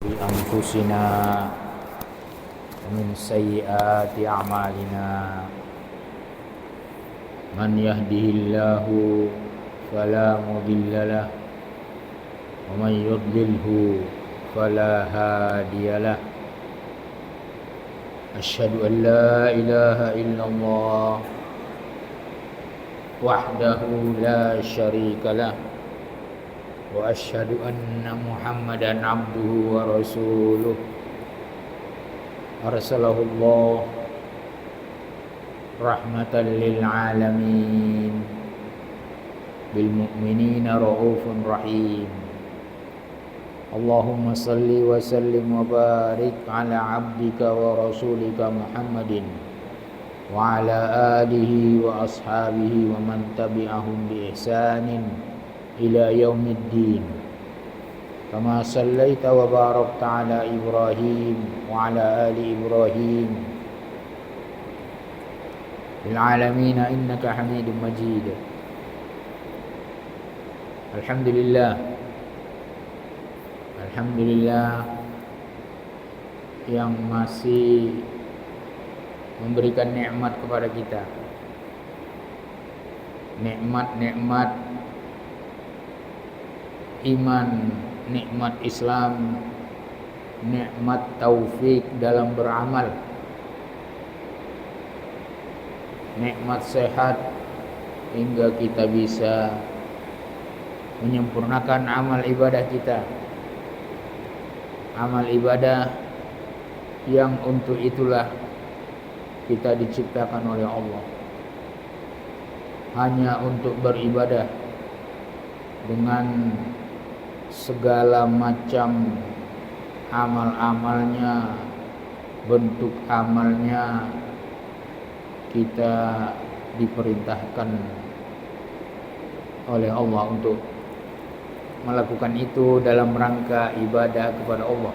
أنفسنا ومن سيئات أعمالنا من يهده الله فلا مضل له ومن يضلله فلا هادي له أشهد أن لا إله إلا الله وحده لا شريك له وأشهد أن محمدا عبده ورسوله أرسله الله رحمة للعالمين بالمؤمنين رؤوف رحيم اللهم صل وسلم وبارك على عبدك ورسولك محمد وعلى آله وأصحابه ومن تبعهم بإحسان إلى يوم الدين كما صليت وباركت على إبراهيم وعلى آل إبراهيم في العالمين إنك حميد مجيد. Alhamdulillah yang masih memberikan nikmat kepada kita, nikmat-nikmat iman, nikmat Islam, nikmat taufik dalam beramal, nikmat sehat hingga kita bisa menyempurnakan amal ibadah kita, amal ibadah yang untuk itulah kita diciptakan oleh Allah, hanya untuk beribadah dengan segala macam amal-amalnya, bentuk amalnya. Kita diperintahkan oleh Allah untuk melakukan itu dalam rangka ibadah kepada Allah,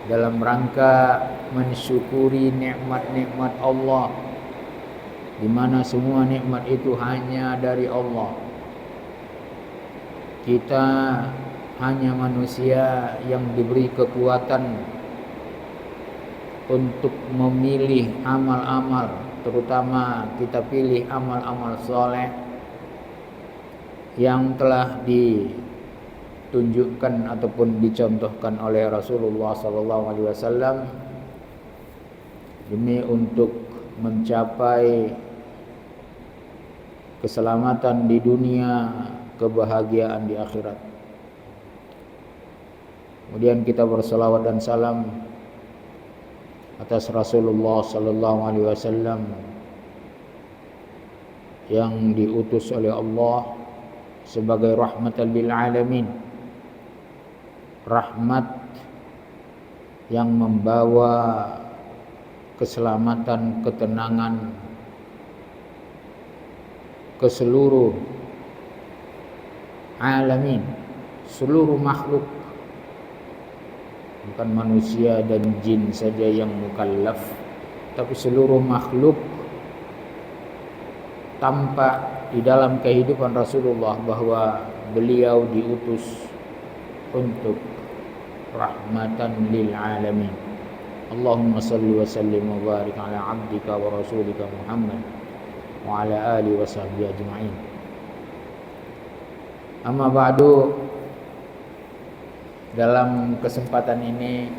dalam rangka mensyukuri nikmat-nikmat Allah, di mana semua nikmat itu hanya dari Allah. Kita hanya manusia yang diberi kekuatan untuk memilih amal-amal, terutama kita pilih amal-amal soleh yang telah ditunjukkan ataupun dicontohkan oleh Rasulullah SAW demi untuk mencapai keselamatan di dunia, kebahagiaan di akhirat. Kemudian kita berselawat dan salam atas Rasulullah SAW yang diutus oleh Allah sebagai rahmatan lil alamin, rahmat yang membawa keselamatan, ketenangan ke seluruh alamin, seluruh makhluk, bukan manusia dan jin saja yang mukallaf, tapi seluruh makhluk. Tampak di dalam kehidupan Rasulullah bahwa beliau diutus untuk rahmatan lil alamin. Allahumma salli wa sallim wa barik ala abdika wa rasulika Muhammad wa ala alihi wa sahbihi ajma'in. Amma ba'du. Dalam kesempatan ini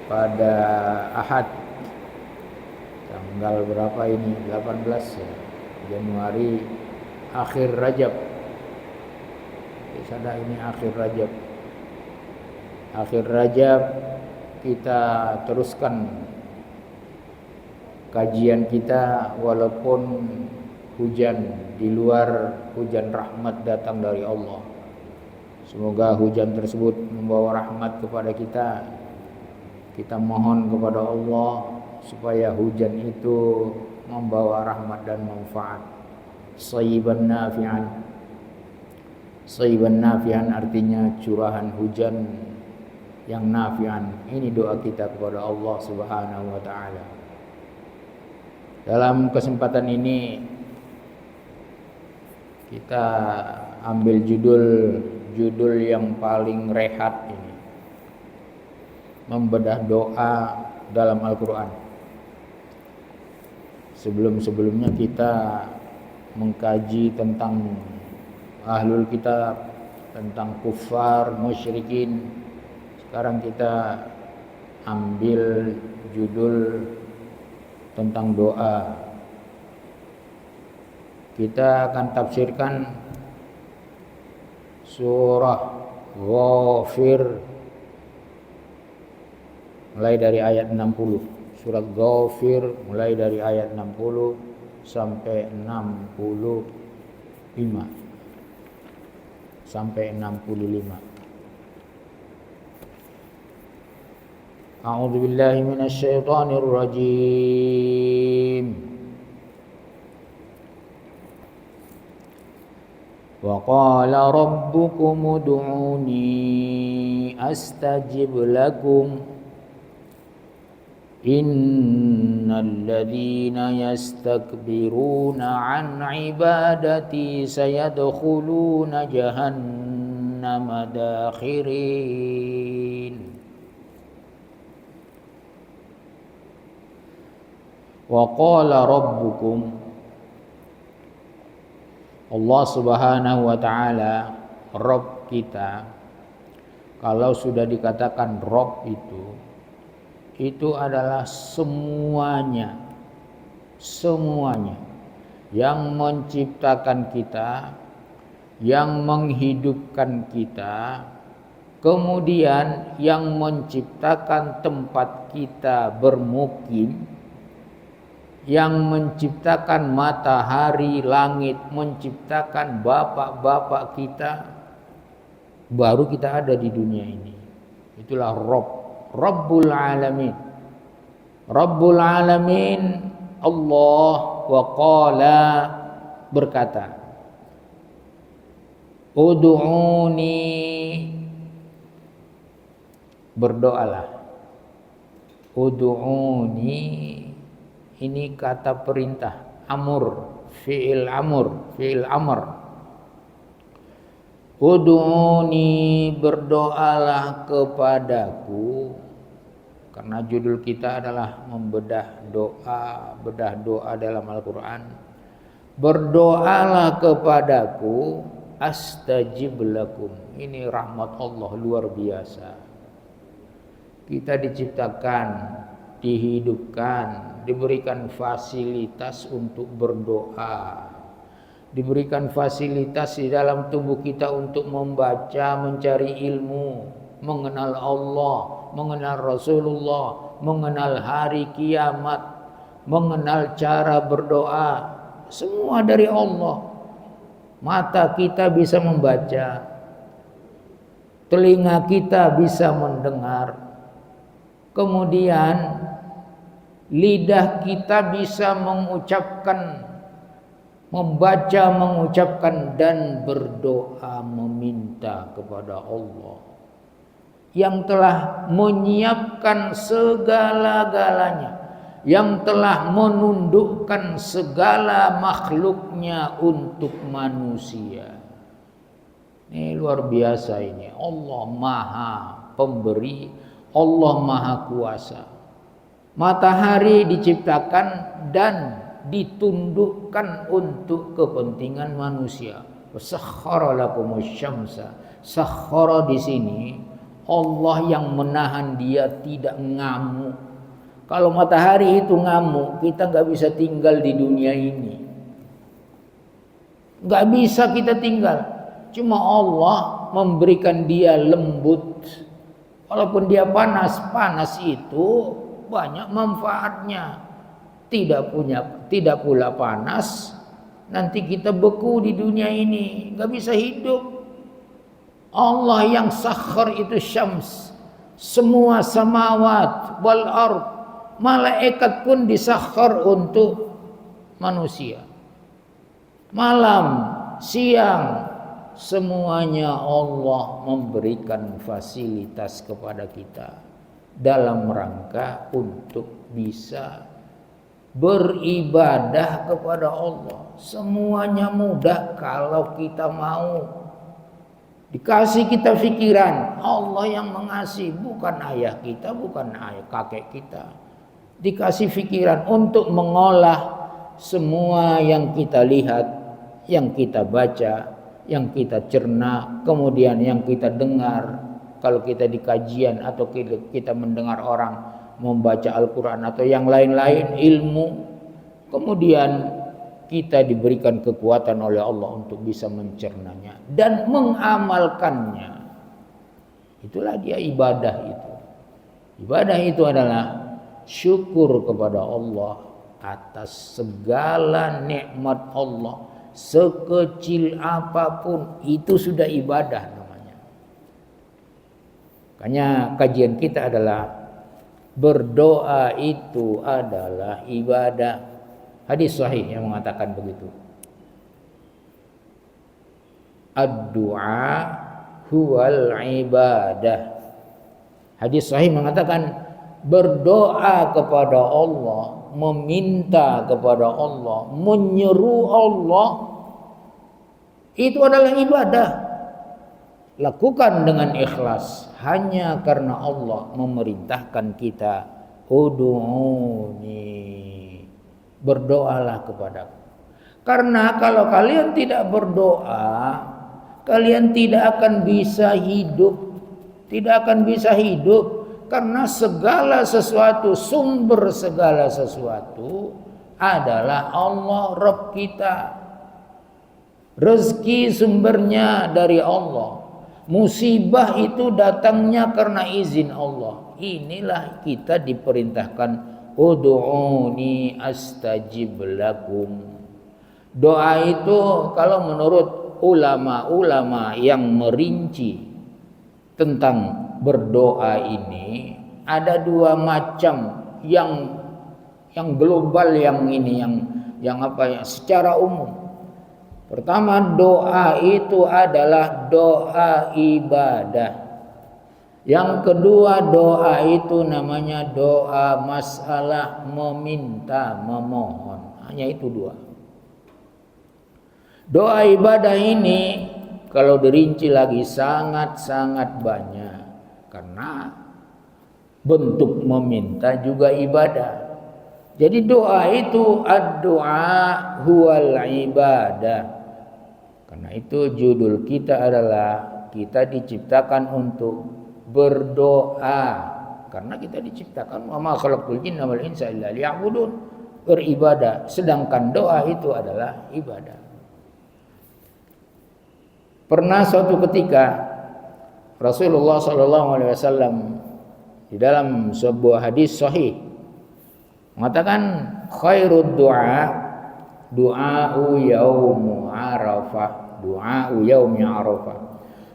pada Ahad tanggal berapa ini? 18 Januari, akhir Rajab. Sada ini akhir Rajab. Akhir Rajab kita teruskan kajian kita walaupun hujan di luar, hujan rahmat datang dari Allah. Semoga hujan tersebut membawa rahmat kepada kita. Kita mohon kepada Allah supaya hujan itu membawa rahmat dan manfaat. Sayyiban nafi'an. Sayyiban nafi'an artinya curahan hujan yang nafi'an. Ini doa kita kepada Allah Subhanahu wa taala. Dalam kesempatan ini kita ambil judul judul yang paling rehat ini, membedah doa dalam Al-Quran. Sebelumnya kita mengkaji tentang ahlul kitab, tentang kufar, musyrikin. Sekarang kita ambil judul tentang doa. Kita akan tafsirkan surah Ghafir mulai dari ayat 60. Surat Ghafir mulai dari ayat 60 sampai 65. Sampai 65. A'udzu billahi minasyaitonir rajim. Wa qala rabbukum ud'uni astajib lakum innal ladzina yastakbiruna an ibadati sayadkhuluna jahannama dakhirin. Wa qala rabbukum, Allah Subhanahu wa taala, Rabb kita. Kalau sudah dikatakan Rabb itu adalah semuanya yang menciptakan kita, yang menghidupkan kita, kemudian yang menciptakan tempat kita bermukim, yang menciptakan matahari, langit, menciptakan bapak-bapak kita, baru kita ada di dunia ini. Itulah Rabbul Alamin. Rabbul Alamin Allah wa qala, berkata, Ud'uni, berdoalah. Ud'uni, ini kata perintah, amur, fi'il amr. Ud'uni, berdoalah kepadaku. Karena judul kita adalah membedah doa dalam Al-Quran. Berdoalah kepadaku, astajib lakum. Ini rahmat Allah luar biasa. Kita diciptakan, dihidupkan, diberikan fasilitas untuk berdoa, diberikan fasilitas di dalam tubuh kita untuk membaca, mencari ilmu, mengenal Allah, mengenal Rasulullah, mengenal hari kiamat, mengenal cara berdoa. Semua dari Allah. Mata kita bisa membaca, telinga kita bisa mendengar, kemudian lidah kita bisa mengucapkan, membaca, mengucapkan dan berdoa, meminta kepada Allah yang telah menyiapkan segala-galanya, yang telah menundukkan segala makhluknya untuk manusia. Ini luar biasa ini. Allah Maha Pemberi, Allah Maha Kuasa. Matahari diciptakan dan ditundukkan untuk kepentingan manusia. Sakhkhara lakumus syamsa. Sakhkhara di sini Allah yang menahan dia tidak ngamuk. Kalau matahari itu ngamuk, kita nggak bisa tinggal di dunia ini. Nggak bisa kita tinggal. Cuma Allah memberikan dia lembut. Walaupun dia panas itu banyak manfaatnya. Tidak pula panas, nanti kita beku di dunia ini, nggak bisa hidup. Allah yang sakhar itu syams, semua samawat wal ard, malaikat pun disakhar untuk manusia. Malam, siang, semuanya Allah memberikan fasilitas kepada kita dalam rangka untuk bisa beribadah kepada Allah. Semuanya mudah kalau kita mau. Dikasih kita pikiran, Allah yang mengasihi, bukan ayah kita, bukan ayah kakek kita. Dikasih pikiran untuk mengolah semua yang kita lihat, yang kita baca, yang kita cerna, kemudian yang kita dengar. Kalau kita di kajian atau kita mendengar orang membaca Al-Quran atau yang lain-lain ilmu, kemudian kita diberikan kekuatan oleh Allah untuk bisa mencernanya dan mengamalkannya. Itulah dia ibadah itu. Ibadah itu adalah syukur kepada Allah atas segala nikmat Allah, sekecil apapun itu sudah ibadah namanya. Makanya kajian kita adalah berdoa itu adalah ibadah. Hadis sahih yang mengatakan begitu. Ad-du'a huwal ibadah. Hadis sahih mengatakan berdoa kepada Allah, meminta kepada Allah, menyeru Allah itu adalah ibadah. Lakukan dengan ikhlas hanya karena Allah memerintahkan kita, ud'uni, berdoalah kepadaku. Karena kalau kalian tidak berdoa, kalian tidak akan bisa hidup. Tidak akan bisa hidup karena segala sesuatu, sumber segala sesuatu adalah Allah Rabb kita. Rezeki sumbernya dari Allah. Musibah itu datangnya karena izin Allah. Inilah kita diperintahkan, ud'uni astajib lakum. Doa itu kalau menurut ulama-ulama yang merinci tentang berdoa ini ada dua macam, yang global, yang ini yang apa ya, secara umum. Pertama, doa itu adalah doa ibadah. Yang kedua, doa itu namanya doa masalah, meminta, memohon. Hanya itu dua. Doa ibadah ini kalau dirinci lagi sangat-sangat banyak. Karena bentuk meminta juga ibadah. Jadi doa itu ad-du'a huwal ibadah. Karena itu judul kita adalah kita diciptakan untuk berdoa, karena kita diciptakan wa ma khalaqtul jinna wal insa illa liya'budun, beribadah, sedangkan doa itu adalah ibadah. Pernah suatu ketika Rasulullah SAW di dalam sebuah hadis sahih mengatakan khairud du'a du'a'u yaumu arafah, du'a'u yaumi arafah.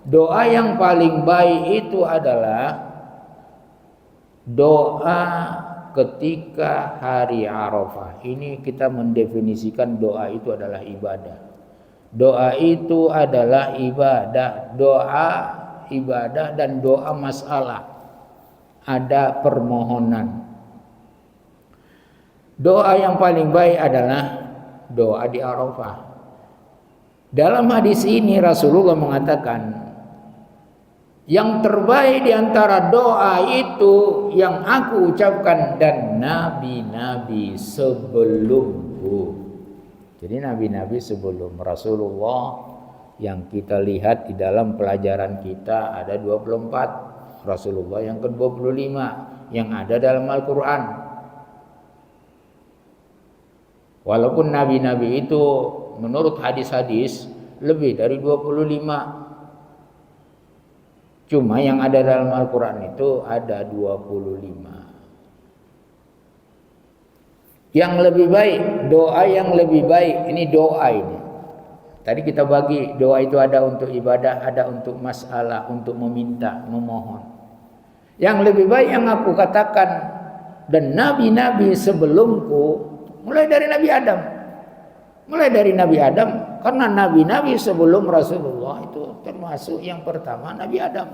Doa yang paling baik itu adalah doa ketika hari Arafah. Ini kita mendefinisikan doa itu adalah ibadah. Doa itu adalah ibadah. Doa ibadah dan doa masalah. Ada permohonan. Doa yang paling baik adalah doa di Arafah. Dalam hadis ini Rasulullah mengatakan, yang terbaik di antara doa itu yang aku ucapkan dan nabi-nabi sebelumku. Jadi nabi-nabi sebelum Rasulullah yang kita lihat di dalam pelajaran kita ada 24. Rasulullah yang ke-25 yang ada dalam Al-Quran. Walaupun nabi-nabi itu menurut hadis-hadis lebih dari 25. Cuma yang ada dalam Al-Quran itu ada 25. Yang lebih baik, doa yang lebih baik, ini doa ini. Tadi kita bagi, doa itu ada untuk ibadah, ada untuk masalah, untuk meminta, memohon. Yang lebih baik yang aku katakan, dan nabi-nabi sebelumku, mulai dari Nabi Adam. Mulai dari Nabi Adam, karena nabi-nabi sebelum Rasulullah itu termasuk yang pertama Nabi Adam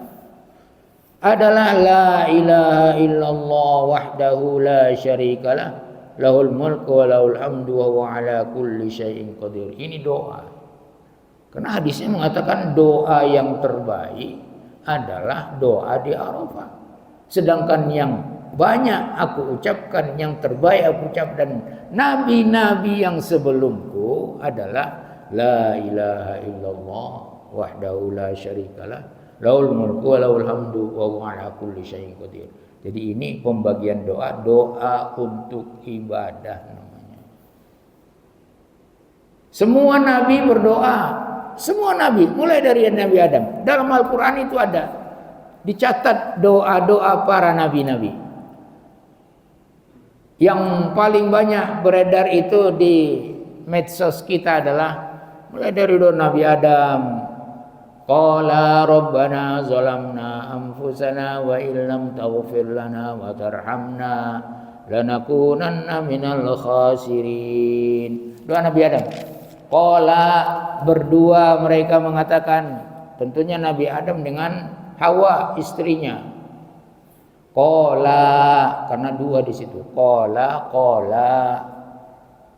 adalah la ilaha illallah wahdahu la syarikalah lahul mulku wa lahul hamdu wa huwa ala kulli syai'in qadir. Ini doa. Karena hadisnya mengatakan doa yang terbaik adalah doa di Arafah. Sedangkan yang banyak aku ucapkan, yang terbaik aku ucap, dan nabi-nabi yang sebelumku adalah la ilaha illallah wahdahu la syarikalah lahul mulku wa lahul hamdu wa huwa ala kulli syai'in qadir. Jadi ini pembagian doa, doa untuk ibadah namanya. Semua nabi berdoa. Semua nabi, mulai dari Nabi Adam. Dalam Al-Quran itu ada. Dicatat doa-doa para nabi-nabi. Yang paling banyak beredar itu di medsos kita adalah mulai dari doa Nabi Adam. Qala rabbana zalamna anfusana wa illam taghfir lana wa tarhamna lanakunanna minal khasirin. Doa Nabi Adam. Qala, berdua mereka mengatakan, tentunya Nabi Adam dengan Hawa istrinya. Qala, karena dua di situ. Qala.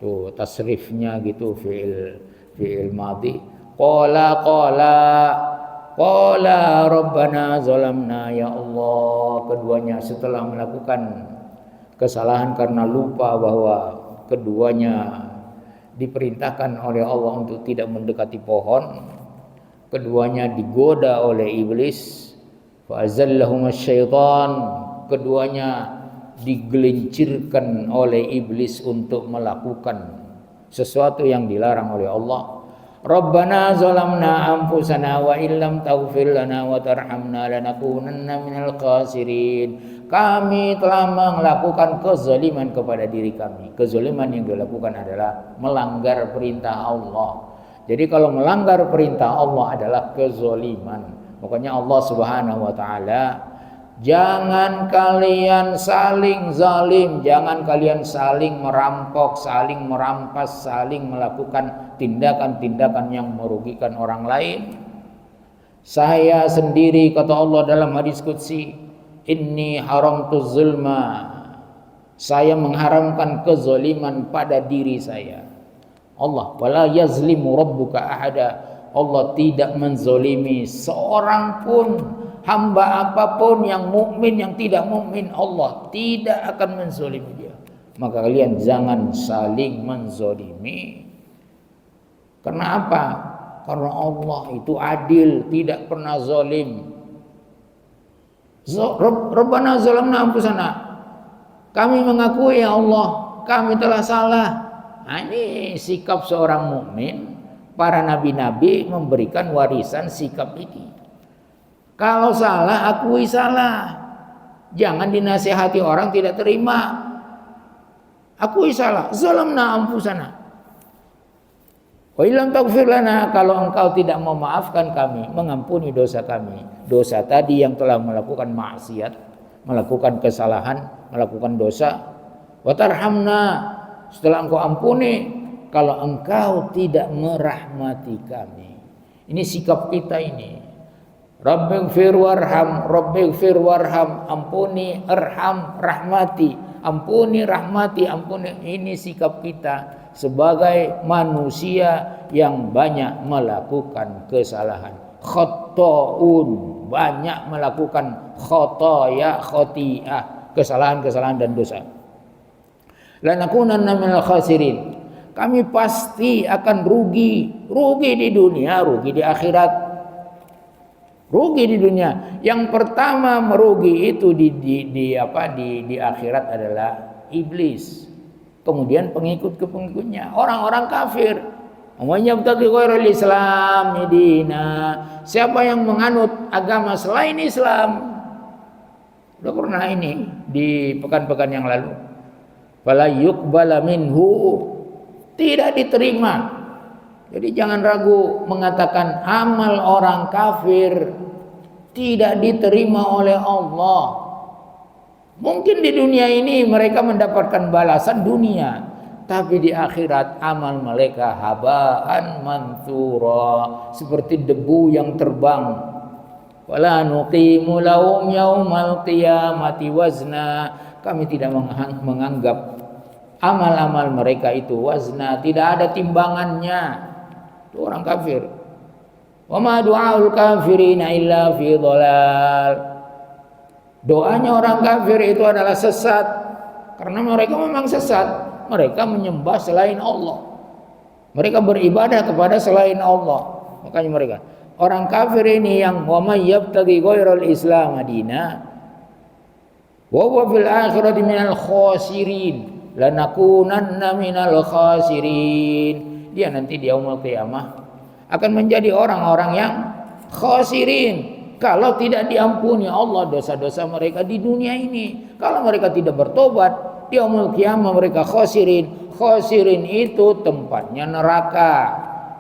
Tuh tasrifnya gitu, fi'il madhi. Qala rabbana zalamna, ya Allah. Keduanya setelah melakukan kesalahan karena lupa bahwa keduanya diperintahkan oleh Allah untuk tidak mendekati pohon, keduanya digoda oleh iblis, fa azallahuma syaitan, keduanya digelincirkan oleh iblis untuk melakukan sesuatu yang dilarang oleh Allah. Rabbana zalamna anfusana wa illam taghfir lana wa tarhamna lanakunanna minal khasirin. Kami telah melakukan kezaliman kepada diri kami. Kezaliman yang dilakukan adalah melanggar perintah Allah. Jadi kalau melanggar perintah Allah adalah kezaliman. Makanya Allah Subhanahu wa taala, jangan kalian saling zalim, jangan kalian saling merampok, saling merampas, saling melakukan tindakan-tindakan yang merugikan orang lain. Saya sendiri, kata Allah dalam hadis qudsi, inni haramtu zulma, saya mengharamkan kezaliman pada diri saya. Allah, wala yazlimu rabbuka ahada, Allah tidak menzolimi seorang pun, hamba apapun, yang mukmin yang tidak mukmin, Allah tidak akan menzolimi dia. Maka kalian jangan saling menzolimi. Karena apa? Karena Allah itu adil, tidak pernah zalim. Rabbana zalamna anfusana, kami mengakui ya Allah kami telah salah. Nah, ini sikap seorang mukmin. Para nabi-nabi memberikan warisan sikap ini. Kalau salah, akui salah. Jangan dinasihati orang tidak terima. Akui salah. Zalamna anfusana wa illam taghfir lana, kalau engkau tidak memaafkan kami, mengampuni dosa kami, dosa tadi yang telah melakukan maksiat, melakukan kesalahan, melakukan dosa, wa tarhamna, setelah engkau ampuni, kalau engkau tidak merahmati kami. Ini sikap kita ini. Rabbighfir warham, ampuni, arham, rahmati, ampuni, rahmati, ampuni. Ini sikap kita sebagai manusia yang banyak melakukan kesalahan. Khotoun, banyak melakukan khotoya, khoti'ah, kesalahan-kesalahan dan dosa. Lanakunanna minal khasirin, kami pasti akan rugi di dunia, rugi di akhirat. Rugi di dunia. Yang pertama merugi itu di akhirat adalah iblis. Kemudian pengikutnya, orang-orang kafir. Yabtaghi ghairal Islam dina, siapa yang menganut agama selain Islam. Udah pernah ini di pekan-pekan yang lalu. Fala yuqbala minhu, tidak diterima. Jadi jangan ragu mengatakan amal orang kafir tidak diterima oleh Allah. Mungkin di dunia ini mereka mendapatkan balasan dunia, tapi di akhirat amal mereka habaan mansura, seperti debu yang terbang. Wala nuqimu lahum yaumal qiyamati wazna, kami tidak menganggap amal-amal mereka itu wazna, tidak ada timbangannya. Itu orang kafir. Wa ma du'aul kafirina illa fi dhalal. Doanya orang kafir itu adalah sesat, karena mereka memang sesat. Mereka menyembah selain Allah. Mereka beribadah kepada selain Allah. Makanya mereka orang kafir ini yang wa may yabtaghi ghairal islam madina wa huwa fil akhirati minal khasirin lanakunanna minal khasirin. Dia nanti di yaumul qiyamah akan menjadi orang-orang yang khasirin kalau tidak diampuni Allah dosa-dosa mereka di dunia ini. Kalau mereka tidak bertobat, di yaumul qiyamah mereka khasirin. Khasirin itu tempatnya neraka.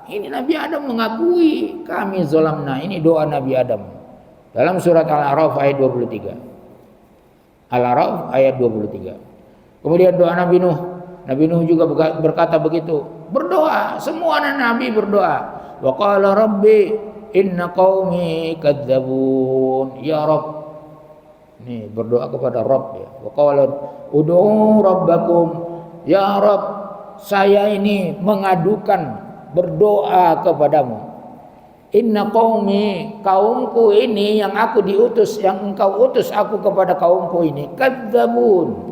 Ini Nabi Adam mengakui kami zalamna. Ini doa Nabi Adam dalam surat Al-A'raf ayat 23. Al-A'raf ayat 23. Kemudian doa Nabi Nuh. Nabi Nuh juga berkata begitu. Berdoa, semua nabi berdoa. Wa qala rabbi inna qaumi kadzabun. Ya Rabb. Ini berdoa kepada Rabb ya. Wa qala ud'u rabbakum. Ya Rabb, saya ini mengadukan berdoa kepadamu. Inna qaumi, kaumku ini yang aku diutus, yang engkau utus aku kepada kaumku ini, kadzabun.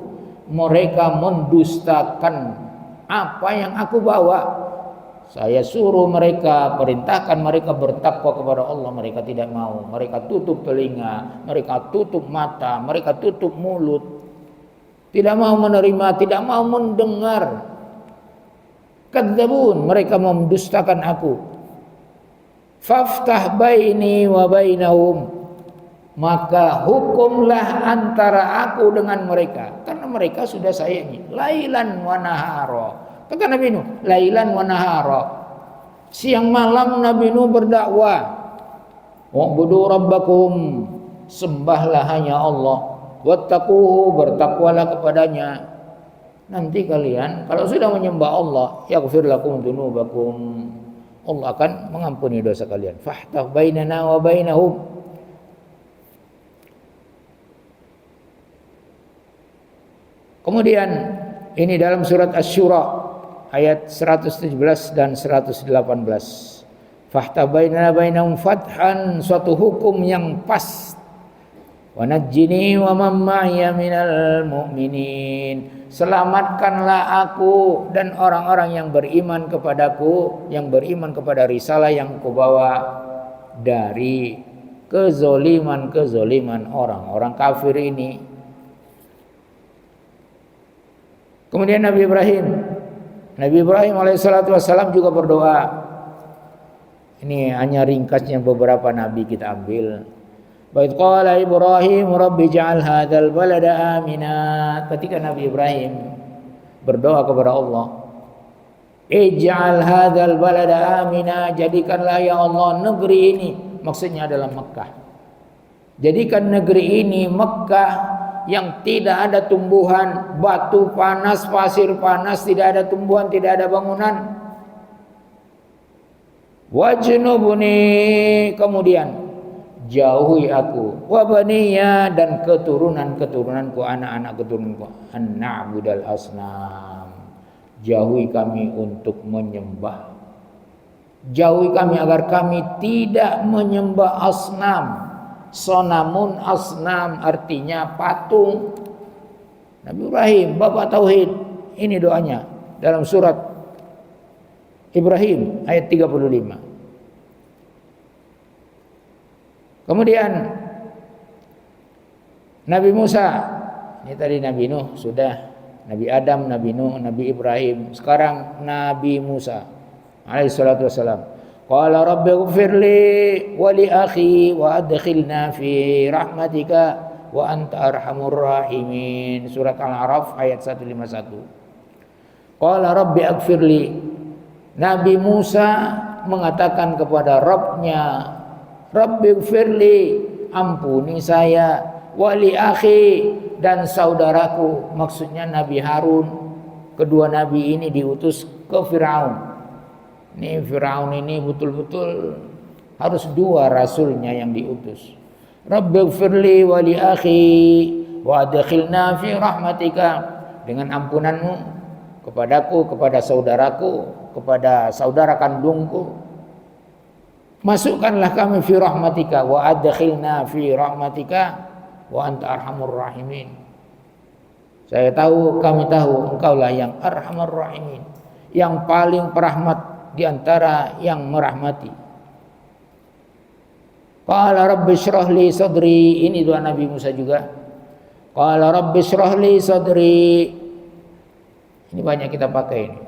Mereka mendustakan apa yang aku bawa. Saya suruh mereka, perintahkan mereka bertakwa kepada Allah, mereka tidak mau. Mereka tutup telinga, mereka tutup mata, mereka tutup mulut. Tidak mau menerima, tidak mau mendengar. Kadzabun, mereka mendustakan aku. Faftah baini wa bainahum, maka hukumlah antara aku dengan mereka, karena mereka sudah saya ini. Lailan wa nahara. Kata Nabi Nuh, lailan wa nahara. Siang malam Nabi Nuh berdakwah. Wa'budu rabbakum, sembahlah hanya Allah. Wattaquhu, bertakwalah kepadanya. Nanti kalian kalau sudah menyembah Allah, yaghfir lakum dzunubakum, Allah akan mengampuni dosa kalian. Fahtah bainana wa bainahum. Kemudian ini dalam surat Asy-Syura ayat 117 dan 118. Fahtah bainana bainahum fathan, suatu hukum yang pas. Wa najjini wa man ma'iya minal mu'minin, selamatkanlah aku dan orang-orang yang beriman kepadaku, yang beriman kepada risalah yang kubawa, dari kezoliman orang-orang kafir ini. Kemudian Nabi Ibrahim alaihissalatu wassalam juga berdoa. Ini hanya ringkasnya beberapa nabi kita ambil. Baik qala Ibrahim rabbi ja'al hadzal balada amina. Ketika Nabi Ibrahim berdoa kepada Allah, ij'al hadzal balada amina, jadikanlah ya Allah negeri ini, maksudnya adalah Mekah. Jadikan negeri ini Mekah yang tidak ada tumbuhan, batu panas, pasir panas, tidak ada tumbuhan, tidak ada bangunan. Wajnubni, kemudian jauhi aku, wa baniya, dan keturunan-keturunanku, anak-anak keturunanku, an na'budal asnam, jauhi kami untuk menyembah, jauhi kami agar kami tidak menyembah asnam. Sonamun asnam artinya patung. Nabi Ibrahim bapak tauhid, ini doanya dalam surat Ibrahim ayat 35. Kemudian Nabi Musa, ini tadi Nabi Nuh sudah, Nabi Adam, Nabi Nuh, Nabi Ibrahim, sekarang Nabi Musa alaihissalatu wassalam. Qala rabbi ighfirli wa li akhi wa adkhilna fi rahmatika wa anta arhamur rahimin. Surat Al-A'raf ayat 151. Qala rabbi ighfirli, Nabi Musa mengatakan kepada Rabbnya, Rabbi ighfirli, ampuni saya, wali akhi, dan saudaraku, maksudnya Nabi Harun. Kedua nabi ini diutus ke Firaun. Ini Firaun ini betul-betul harus dua rasulnya yang diutus. Rabbi ighfirli wali akhi wa adkhilna fi rahmatika, dengan ampunanmu kepadaku, kepada saudaraku, kepada saudara kandungku. Masukkanlah kami fi rahmatika wa adkhilna fi rahmatika wa anta arhamur rahimin. Saya tahu, kami tahu engkaulah yang arhamur rahimin, yang paling perahmat di antara yang merahmati. Qala rabbi shrah li sadri, ini doa Nabi Musa juga. Qala rabbi shrah li sadri. Ini banyak kita pakai ini.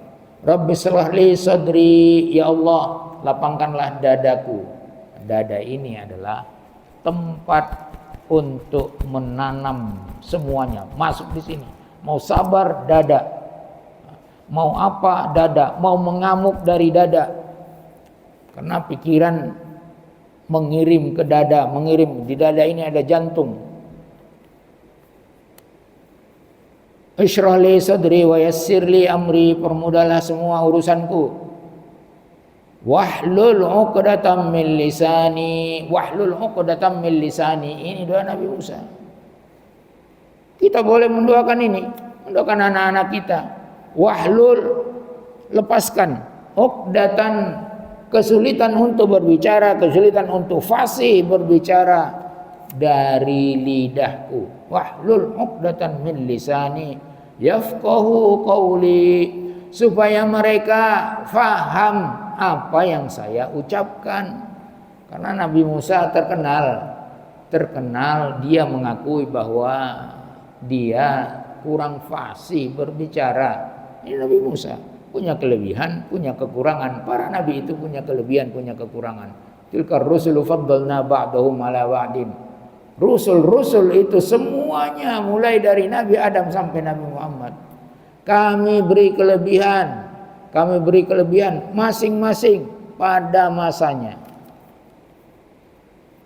Rabbi shrah li sadri, ya Allah, lapangkanlah dadaku. Dada ini adalah tempat untuk menanam semuanya, masuk di sini. Mau sabar, dada. Mau apa, dada. Mau mengamuk, dari dada. Karena pikiran mengirim ke dada, mengirim di dada ini ada jantung. Ishrah li sadri wa yassir li amri, permudahlah semua urusanku. Wahlul 'uqdatam min lisani, wahlul 'uqdatam min lisani. Ini doa Nabi Musa. Kita boleh mendoakan ini, mendoakan anak-anak kita. Wahlul, lepaskan, 'uqdatan, kesulitan untuk berbicara, kesulitan untuk fasih berbicara dari lidahku. Wahlul 'uqdatan min lisani yafqahu qawli, supaya mereka faham apa yang saya ucapkan. Karena Nabi Musa terkenal dia mengakui bahwa dia kurang fasih berbicara. Ini Nabi Musa punya kelebihan, punya kekurangan. Para nabi itu punya kelebihan, punya kekurangan. Tilkar rusulu faddalna ba'dahum ala ba'din. Rusul-rusul itu semuanya mulai dari Nabi Adam sampai Nabi Muhammad, kami beri kelebihan masing-masing pada masanya.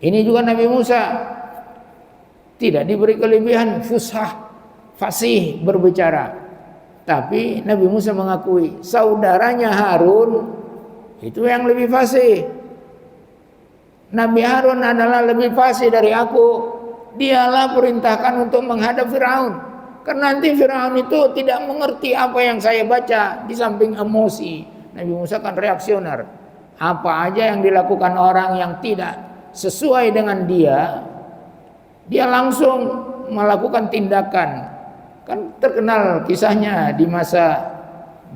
Ini juga Nabi Musa tidak diberi kelebihan fushah, fasih berbicara. Tapi Nabi Musa mengakui saudaranya Harun itu yang lebih fasih. Nabi Harun adalah lebih fasih dari aku. Dialah perintahkan untuk menghadap Firaun. Karena nanti Firaun itu tidak mengerti apa yang saya baca. Di samping emosi, Nabi Musa kan reaksioner. Apa aja yang dilakukan orang yang tidak sesuai dengan dia langsung melakukan tindakan. Kan terkenal kisahnya di masa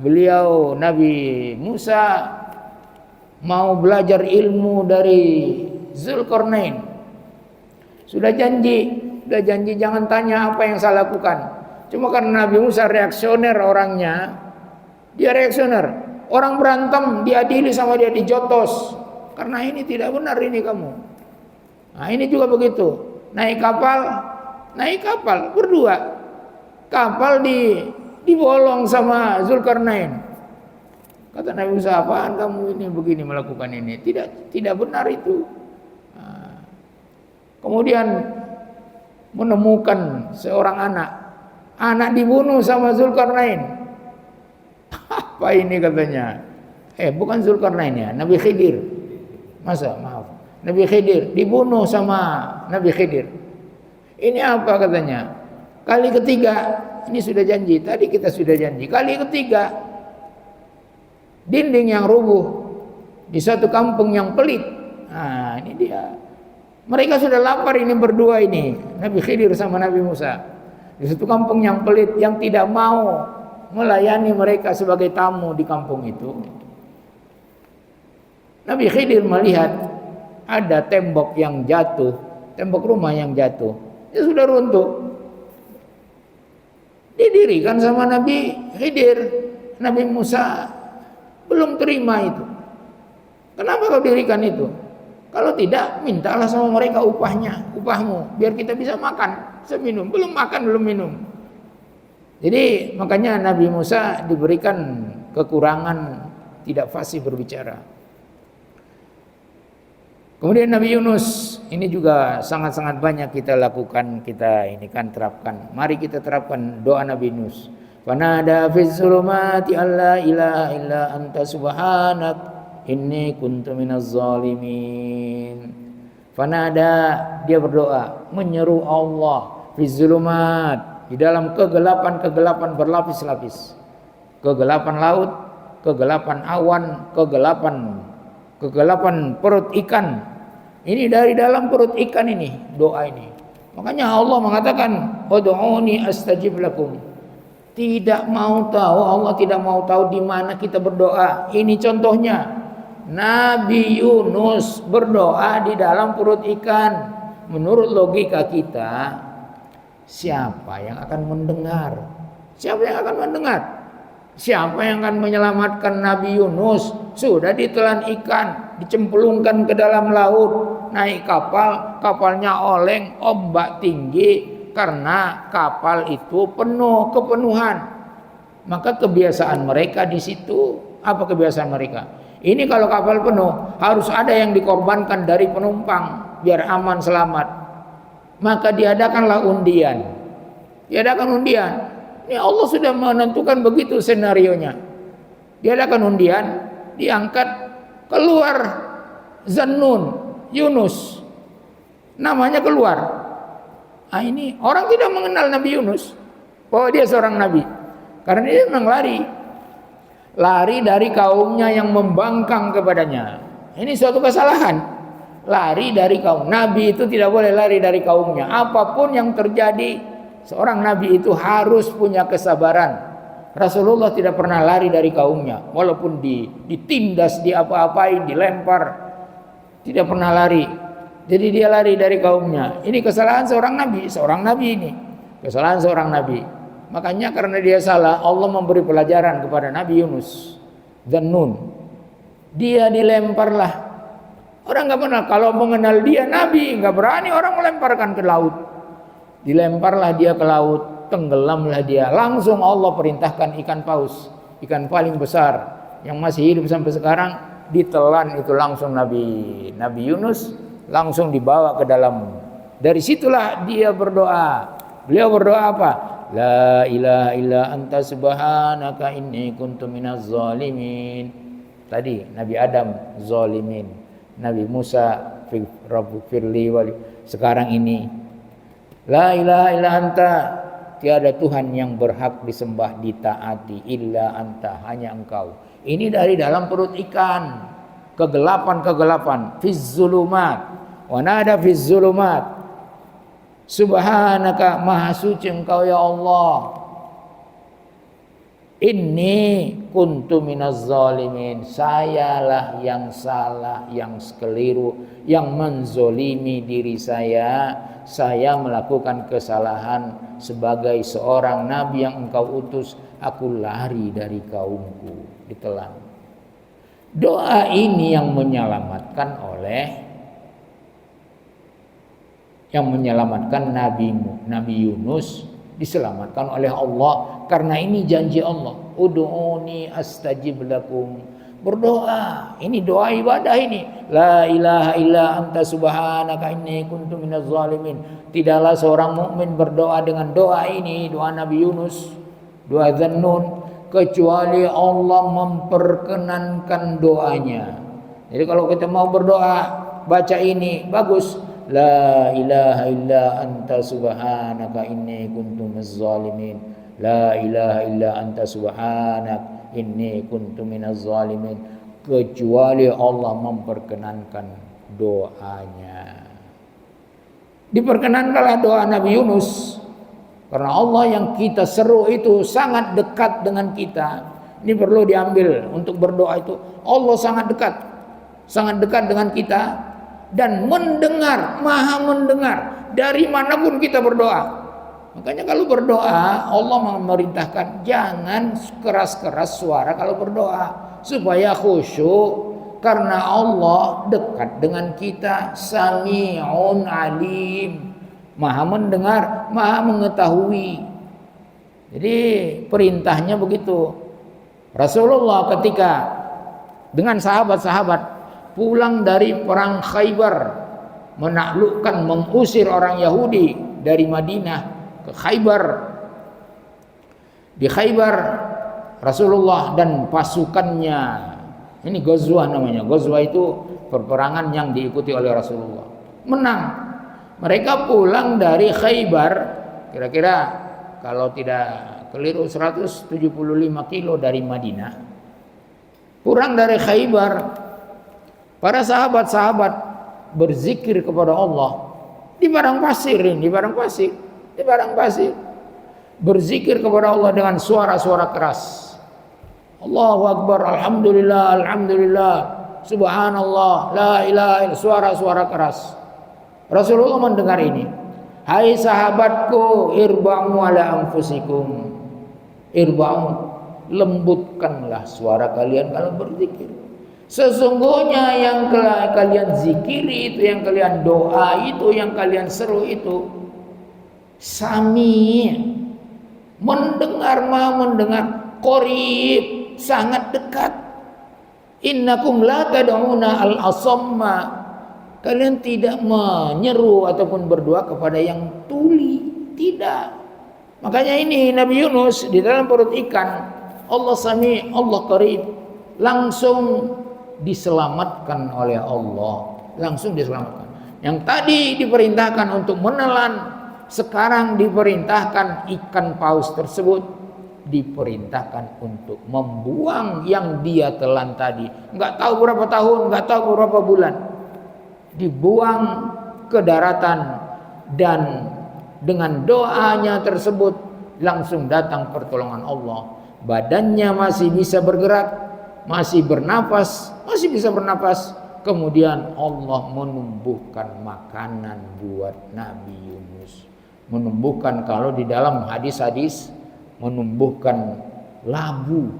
beliau Nabi Musa mau belajar ilmu dari Zulkarnain. Sudah janji jangan tanya apa yang saya lakukan. Cuma karena Nabi Musa reaksioner orangnya, dia reaksioner. Orang berantem diadili sama dia, dijotos. Karena ini tidak benar ini kamu. Nah ini juga begitu. Naik kapal berdua. Kapal dibolong sama Zulkarnain. Kata Nabi Musa, apaan kamu ini begini melakukan ini? Tidak benar itu. Nah, kemudian menemukan seorang anak dibunuh sama Zulkarnain. Apa ini katanya? Bukan Zulkarnain ya, Nabi Khidir. Nabi Khidir dibunuh sama Nabi Khidir. Ini apa katanya? Kali ketiga, ini sudah janji, tadi kita sudah janji. Kali ketiga, dinding yang rubuh di satu kampung yang pelit. Nah, ini dia. Mereka sudah lapar ini berdua ini, Nabi Khidir sama Nabi Musa. Di satu kampung yang pelit yang tidak mau melayani mereka sebagai tamu di kampung itu. Nabi Khidir melihat ada tembok yang jatuh, tembok rumah yang jatuh. Dia sudah runtuh. Didirikan sama Nabi Khidir. Nabi Musa belum terima itu. Kenapa kau dirikan itu? Kalau tidak, mintalah sama mereka upahmu, biar kita bisa makan, bisa minum. Belum makan, belum minum. Jadi makanya Nabi Musa diberikan kekurangan tidak fasih berbicara. Kemudian Nabi Yunus, ini juga sangat-sangat banyak kita lakukan, kita ini kan terapkan. Mari kita terapkan doa Nabi Yunus. Fanada fiz zulumati alla ilaha illa anta subhanak inni kuntu minaz zalimin. Fanada, dia berdoa, menyeru Allah fiz zulumat, di dalam kegelapan berlapis-lapis. Kegelapan laut, kegelapan awan, kegelapan kegelapan perut ikan. Ini dari dalam perut ikan ini doa ini. Makanya Allah mengatakan ud'uni astajib lakum. Tidak mau tahu, Allah tidak mau tahu di mana kita berdoa. Ini contohnya Nabi Yunus berdoa di dalam perut ikan. Menurut logika kita, siapa yang akan mendengar? Siapa yang akan mendengar? Siapa yang akan menyelamatkan Nabi Yunus? Sudah ditelan ikan, dicemplungkan ke dalam laut, naik kapal, kapalnya oleng, ombak tinggi karena kapal itu penuh kepenuhan. Maka kebiasaan mereka di situ, apa kebiasaan mereka? Ini kalau kapal penuh harus ada yang dikorbankan dari penumpang biar aman selamat. Maka diadakanlah undian. Diadakan undian. Ini Allah sudah menentukan begitu senarionya. Diadakan undian, diangkat keluar Zannun, Yunus. Namanya keluar. Nah, ini orang tidak mengenal Nabi Yunus bahwa dia seorang nabi. Karena dia memang lari dari kaumnya yang membangkang kepadanya. Ini suatu kesalahan. Lari dari kaum nabi itu tidak boleh lari dari kaumnya. Apapun yang terjadi, seorang nabi itu harus punya kesabaran. Rasulullah tidak pernah lari dari kaumnya, walaupun ditindas, diapa-apain, dilempar, tidak pernah lari. Jadi dia lari dari kaumnya. Ini kesalahan seorang nabi ini. Kesalahan seorang nabi. Makanya karena dia salah, Allah memberi pelajaran kepada Nabi Yunus dan Nun. Dia dilemparlah. Orang nggak pernah, kalau mengenal dia Nabi, nggak berani orang melemparkan ke laut. Dilemparlah dia ke laut, tenggelamlah dia. Langsung Allah perintahkan ikan paus, ikan paling besar yang masih hidup sampai sekarang, ditelan itu langsung Nabi Yunus, langsung dibawa ke dalam. Dari situlah dia berdoa. Beliau berdoa apa? La ilaha illa anta subhanaka inni kuntu minaz zalimin. Tadi Nabi Adam zalimin, Nabi Musa Rabbighfirli wali. Sekarang ini la ilaha illa anta, tiada Tuhan yang berhak disembah ditaati illa anta, hanya engkau. Ini dari dalam perut ikan. Kegelapan fiz zulumat wa nada fiz zulumat subhanaka, maha suci engkau ya Allah. Inni kuntu minaz zalimin, sayalah yang salah, yang keliru, yang menzolimi diri saya melakukan kesalahan sebagai seorang nabi yang engkau utus, aku lari dari kaumku, ditelan. Doa ini yang menyelamatkan Nabi Yunus, diselamatkan oleh Allah. Karena ini janji Allah, ud'uni astajib lakum. Berdoa, ini doa ibadah ini. La ilaha illa anta subhanaka inni kuntu minaz zalimin. Tidaklah seorang mukmin berdoa dengan doa ini, doa Nabi Yunus, doa Zannun, kecuali Allah memperkenankan doanya. Jadi kalau kita mau berdoa, baca ini bagus. La ilaha illa anta subhanaka inni kuntu minaz zalimin. La ilaha illa anta subhanak inni kuntu minaz zalimin. Kecuali Allah memperkenankan doanya. Diperkenankanlah doa Nabi Yunus. Karena Allah yang kita seru itu sangat dekat dengan kita. Ini perlu diambil untuk berdoa itu. Allah sangat dekat dengan kita. Dan mendengar, maha mendengar dari manapun kita berdoa. Makanya kalau berdoa, Allah memerintahkan jangan keras-keras suara kalau berdoa, supaya khusyuk. Karena Allah dekat dengan kita, Sami'un alim, maha mendengar, maha mengetahui. Jadi perintahnya begitu. Rasulullah ketika dengan sahabat-sahabat pulang dari perang Khaybar, menaklukkan, mengusir orang Yahudi dari Madinah ke Khaybar. Di Khaybar Rasulullah dan pasukannya, ini Ghazwah namanya. Ghazwah itu peperangan yang diikuti oleh Rasulullah, menang. Mereka pulang dari Khaybar, kira-kira kalau tidak keliru 175 kilo dari Madinah. Pulang dari Khaybar, Para sahabat-sahabat berzikir kepada Allah di padang pasir ini, di padang pasir. Berzikir kepada Allah dengan suara-suara keras. Allahu Akbar, alhamdulillah, alhamdulillah, subhanallah, la ilaha illallah, suara-suara keras. Rasulullah mendengar ini. Hai sahabatku, irba'u ala anfusikum. Irba'u, lembutkanlah suara kalian kalau berzikir. Sesungguhnya yang kalian zikiri itu, yang kalian doa itu, yang kalian seru itu, sami, mendengar, qarib, sangat dekat. Innakum la tad'una al-asamma. Kalian tidak menyeru ataupun berdoa kepada yang tuli, tidak. Makanya ini Nabi Yunus di dalam perut ikan, Allah sami, Allah qarib, langsung diselamatkan oleh Allah, langsung diselamatkan. Yang tadi diperintahkan untuk menelan, sekarang diperintahkan ikan paus tersebut diperintahkan untuk membuang yang dia telan tadi. Enggak tahu berapa tahun, enggak tahu berapa bulan. Dibuang ke daratan, dan dengan doanya tersebut langsung datang pertolongan Allah. Badannya masih bisa bergerak, masih bernapas, masih bisa bernapas. Kemudian Allah menumbuhkan makanan buat Nabi Yunus. Menumbuhkan, kalau di dalam hadis-hadis, menumbuhkan labu.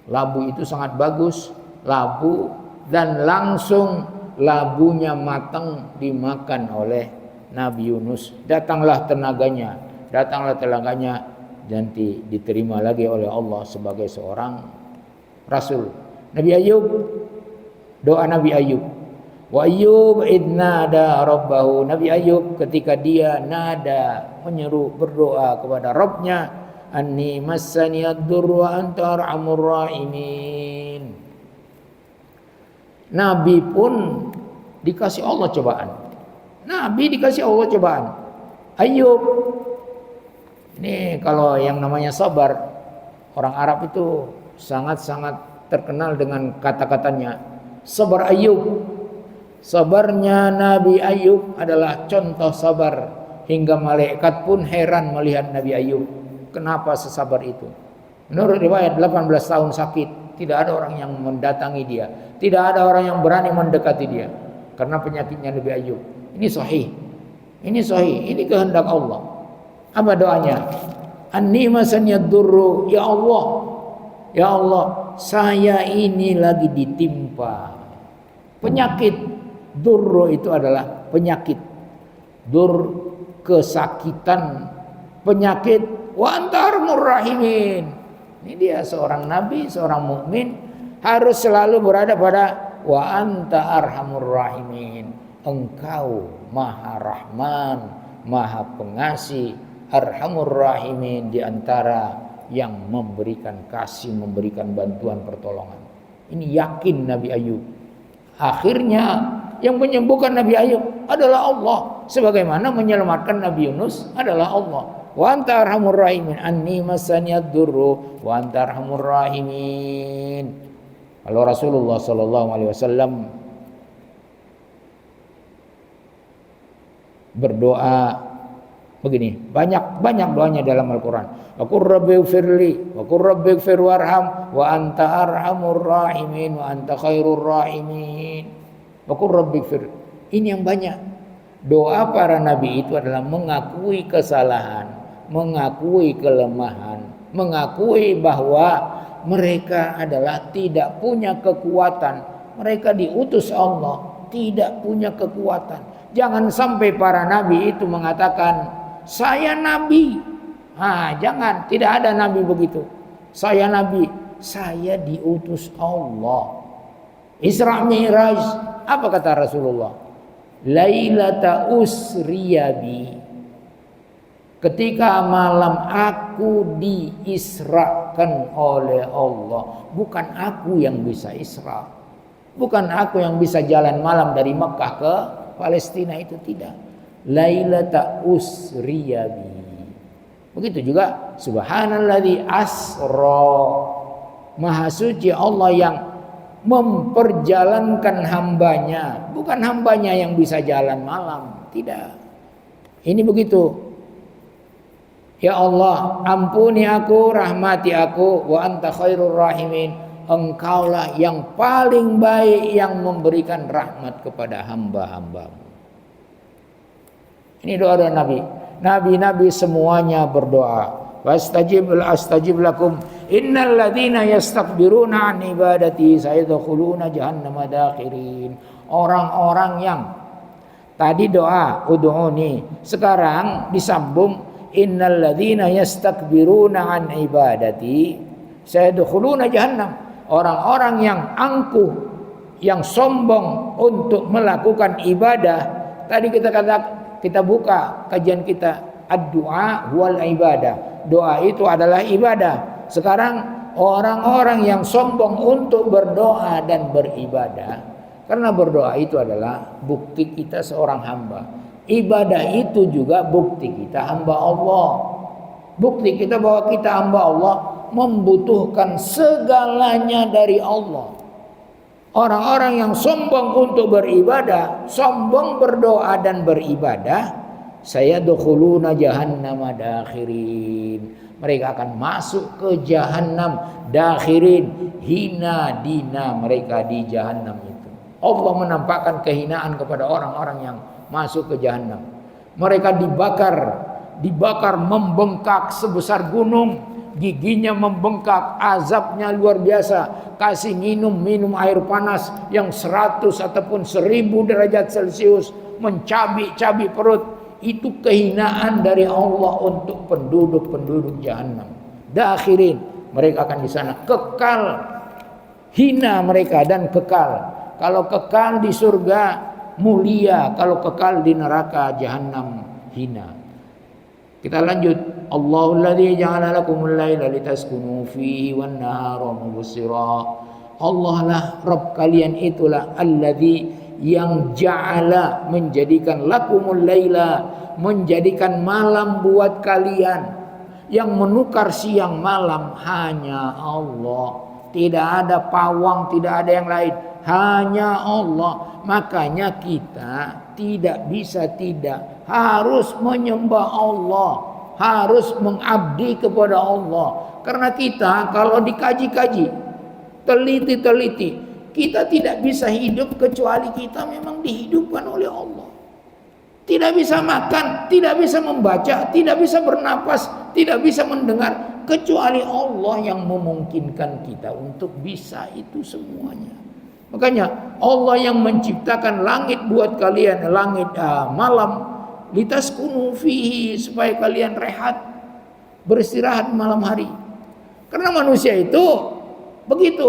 Labu itu sangat bagus, labu, dan langsung labunya matang dimakan oleh Nabi Yunus. Datanglah tenaganya, dan diterima lagi oleh Allah sebagai seorang Rasul. Nabi Ayub, doa Nabi Ayub. Wa Ayyub idnada rabbahu. Nabi Ayub ketika dia nada, menyeru, berdoa kepada Rabbnya, anni massani ad-durru wa anta arhamur rahimin. Nabi pun dikasih Allah cobaan. Nabi dikasih Allah cobaan. Ayub, ini kalau yang namanya sabar, orang Arab itu sangat-sangat terkenal dengan kata-katanya. Sabar Ayub. Sabarnya Nabi Ayub adalah contoh sabar, hingga malaikat pun heran melihat Nabi Ayub. Kenapa sesabar itu? Menurut riwayat 18 tahun sakit, tidak ada orang yang mendatangi dia, tidak ada orang yang berani mendekati dia karena penyakitnya Nabi Ayub. Ini sahih. Ini kehendak Allah. Apa doanya? Anni masani ad-durru, ya Allah, saya ini lagi ditimpa penyakit. Durru itu adalah penyakit. Dur, kesakitan, penyakit. Wa anta arhamur rahimin. Ini dia seorang nabi, seorang mukmin harus selalu berada pada wa anta arhamur rahimin. Engkau Maha Rahman, Maha Pengasih, Arhamur Rahimin, di antara yang memberikan kasih, memberikan bantuan pertolongan. Ini yakin Nabi Ayub. Akhirnya yang menyembuhkan Nabi Ayub adalah Allah, sebagaimana menyelamatkan Nabi Yunus adalah Allah. Wa anta arhamur rahimin, anni massani ad-durru wa anta arhamur rahimin. Kalau Rasulullah sallallahu alaihi wasallam berdoa begini, banyak doanya dalam Al-Qur'an. Wa qur rabbighfirli wa qur rabbighfir warham wa anta arhamur rahimin wa anta khairur rahimin. Wa qur rabbighfir. Ini yang banyak. Doa para nabi itu adalah mengakui kesalahan, mengakui kelemahan, mengakui bahwa mereka adalah tidak punya kekuatan. Mereka diutus Allah, tidak punya kekuatan. Jangan sampai para nabi itu mengatakan saya nabi. Jangan, tidak ada nabi begitu. Saya nabi, saya diutus Allah. Isra Mi'raj, apa kata Rasulullah? Lailata usriyabi. Ketika malam aku diisrakan oleh Allah. Bukan aku yang bisa isra. Bukan aku yang bisa jalan malam dari Mekah ke Palestina, itu tidak. Lailata usriyabi. Begitu juga subhanalladzi asra. Maha suci Allah yang memperjalankan hambanya, bukan hambanya yang bisa jalan malam, tidak. Ini begitu. Ya Allah, ampuni aku, rahmati aku, wa anta khairur rahimin. Engkaulah yang paling baik yang memberikan rahmat kepada hamba-hambamu. Ini doa Nabi. Nabi-nabi semuanya berdoa. Astajib lakum innal ladzina yastakbiruna an ibadati sayadkhuluna jahannama dakhirin. Orang-orang yang tadi doa ud'uni, sekarang disambung innal ladzina yastakbiruna an ibadati sayadkhuluna jahannam. Orang-orang yang angkuh, yang sombong untuk melakukan ibadah. Tadi kita buka kajian kita, ad-du'a wal ibadah. Doa itu adalah ibadah. Sekarang orang-orang yang sombong untuk berdoa dan beribadah, karena berdoa itu adalah bukti kita seorang hamba. Ibadah itu juga bukti kita hamba Allah. Bukti kita bahwa kita hamba Allah, membutuhkan segalanya dari Allah. Orang-orang yang sombong untuk beribadah, sombong berdoa dan beribadah, sayadkhuluna jahannama dakhirin. Mereka akan masuk ke jahanam dakhirin, hina dina mereka di jahanam itu. Allah menampakkan kehinaan kepada orang-orang yang masuk ke jahanam. Mereka dibakar membengkak sebesar gunung, giginya membengkak, azabnya luar biasa. Kasih minum air panas yang 100 ataupun 1000 derajat Celcius, mencabik-cabik perut. Itu kehinaan dari Allah untuk penduduk jahanam. Dakhirin, mereka akan di sana kekal, hina mereka dan kekal. Kalau kekal di surga mulia, kalau kekal di neraka jahanam hina. Kita lanjut. Allahul ladzi ja'ala lakumul laila litaskunu fihi wan nahara mubsira. Allah lah Rabb kalian, itulah alladzi yang ja'ala, menjadikan lakumul laila, menjadikan malam buat kalian. Yang menukar siang malam hanya Allah. Tidak ada pawang, tidak ada yang lain, hanya Allah. Makanya kita tidak harus menyembah Allah, harus mengabdi kepada Allah. Karena kita kalau dikaji-kaji, teliti, kita tidak bisa hidup kecuali kita memang dihidupkan oleh Allah. Tidak bisa makan, tidak bisa membaca, tidak bisa bernapas, tidak bisa mendengar, kecuali Allah yang memungkinkan kita untuk bisa itu semuanya. Makanya Allah yang menciptakan langit buat kalian, langit malam, litaskunu fihi, supaya kalian rehat, beristirahat malam hari. Karena manusia itu begitu.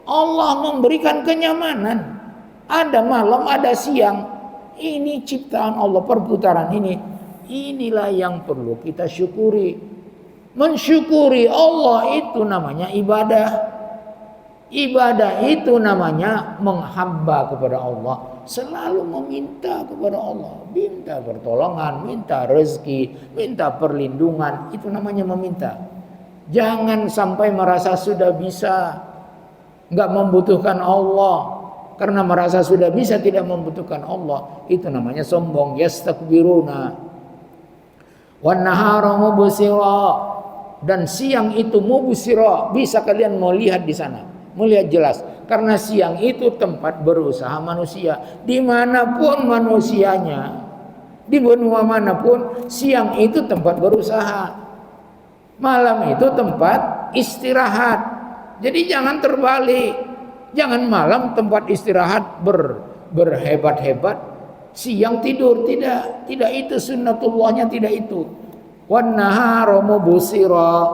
Allah memberikan kenyamanan. Ada malam, ada siang. Ini ciptaan Allah, perputaran ini. Inilah yang perlu kita syukuri. Mensyukuri Allah itu namanya ibadah. Ibadah itu namanya menghamba kepada Allah. Selalu meminta kepada Allah. Minta pertolongan, minta rezeki, minta perlindungan. Itu namanya meminta. Jangan sampai merasa sudah bisa, nggak membutuhkan Allah. Karena merasa sudah bisa tidak membutuhkan Allah, itu namanya sombong. Yastakbiruna wan nahara mubsira, dan siang itu mubsira, bisa kalian melihat di sana, melihat jelas. Karena siang itu tempat berusaha manusia, dimanapun manusianya, di benua manapun, siang itu tempat berusaha, malam itu tempat istirahat. Jadi jangan terbalik. Jangan malam tempat istirahat berhebat-hebat, siang tidur. Tidak itu sunnatullahnya, tidak itu. Wan nahara mubsira,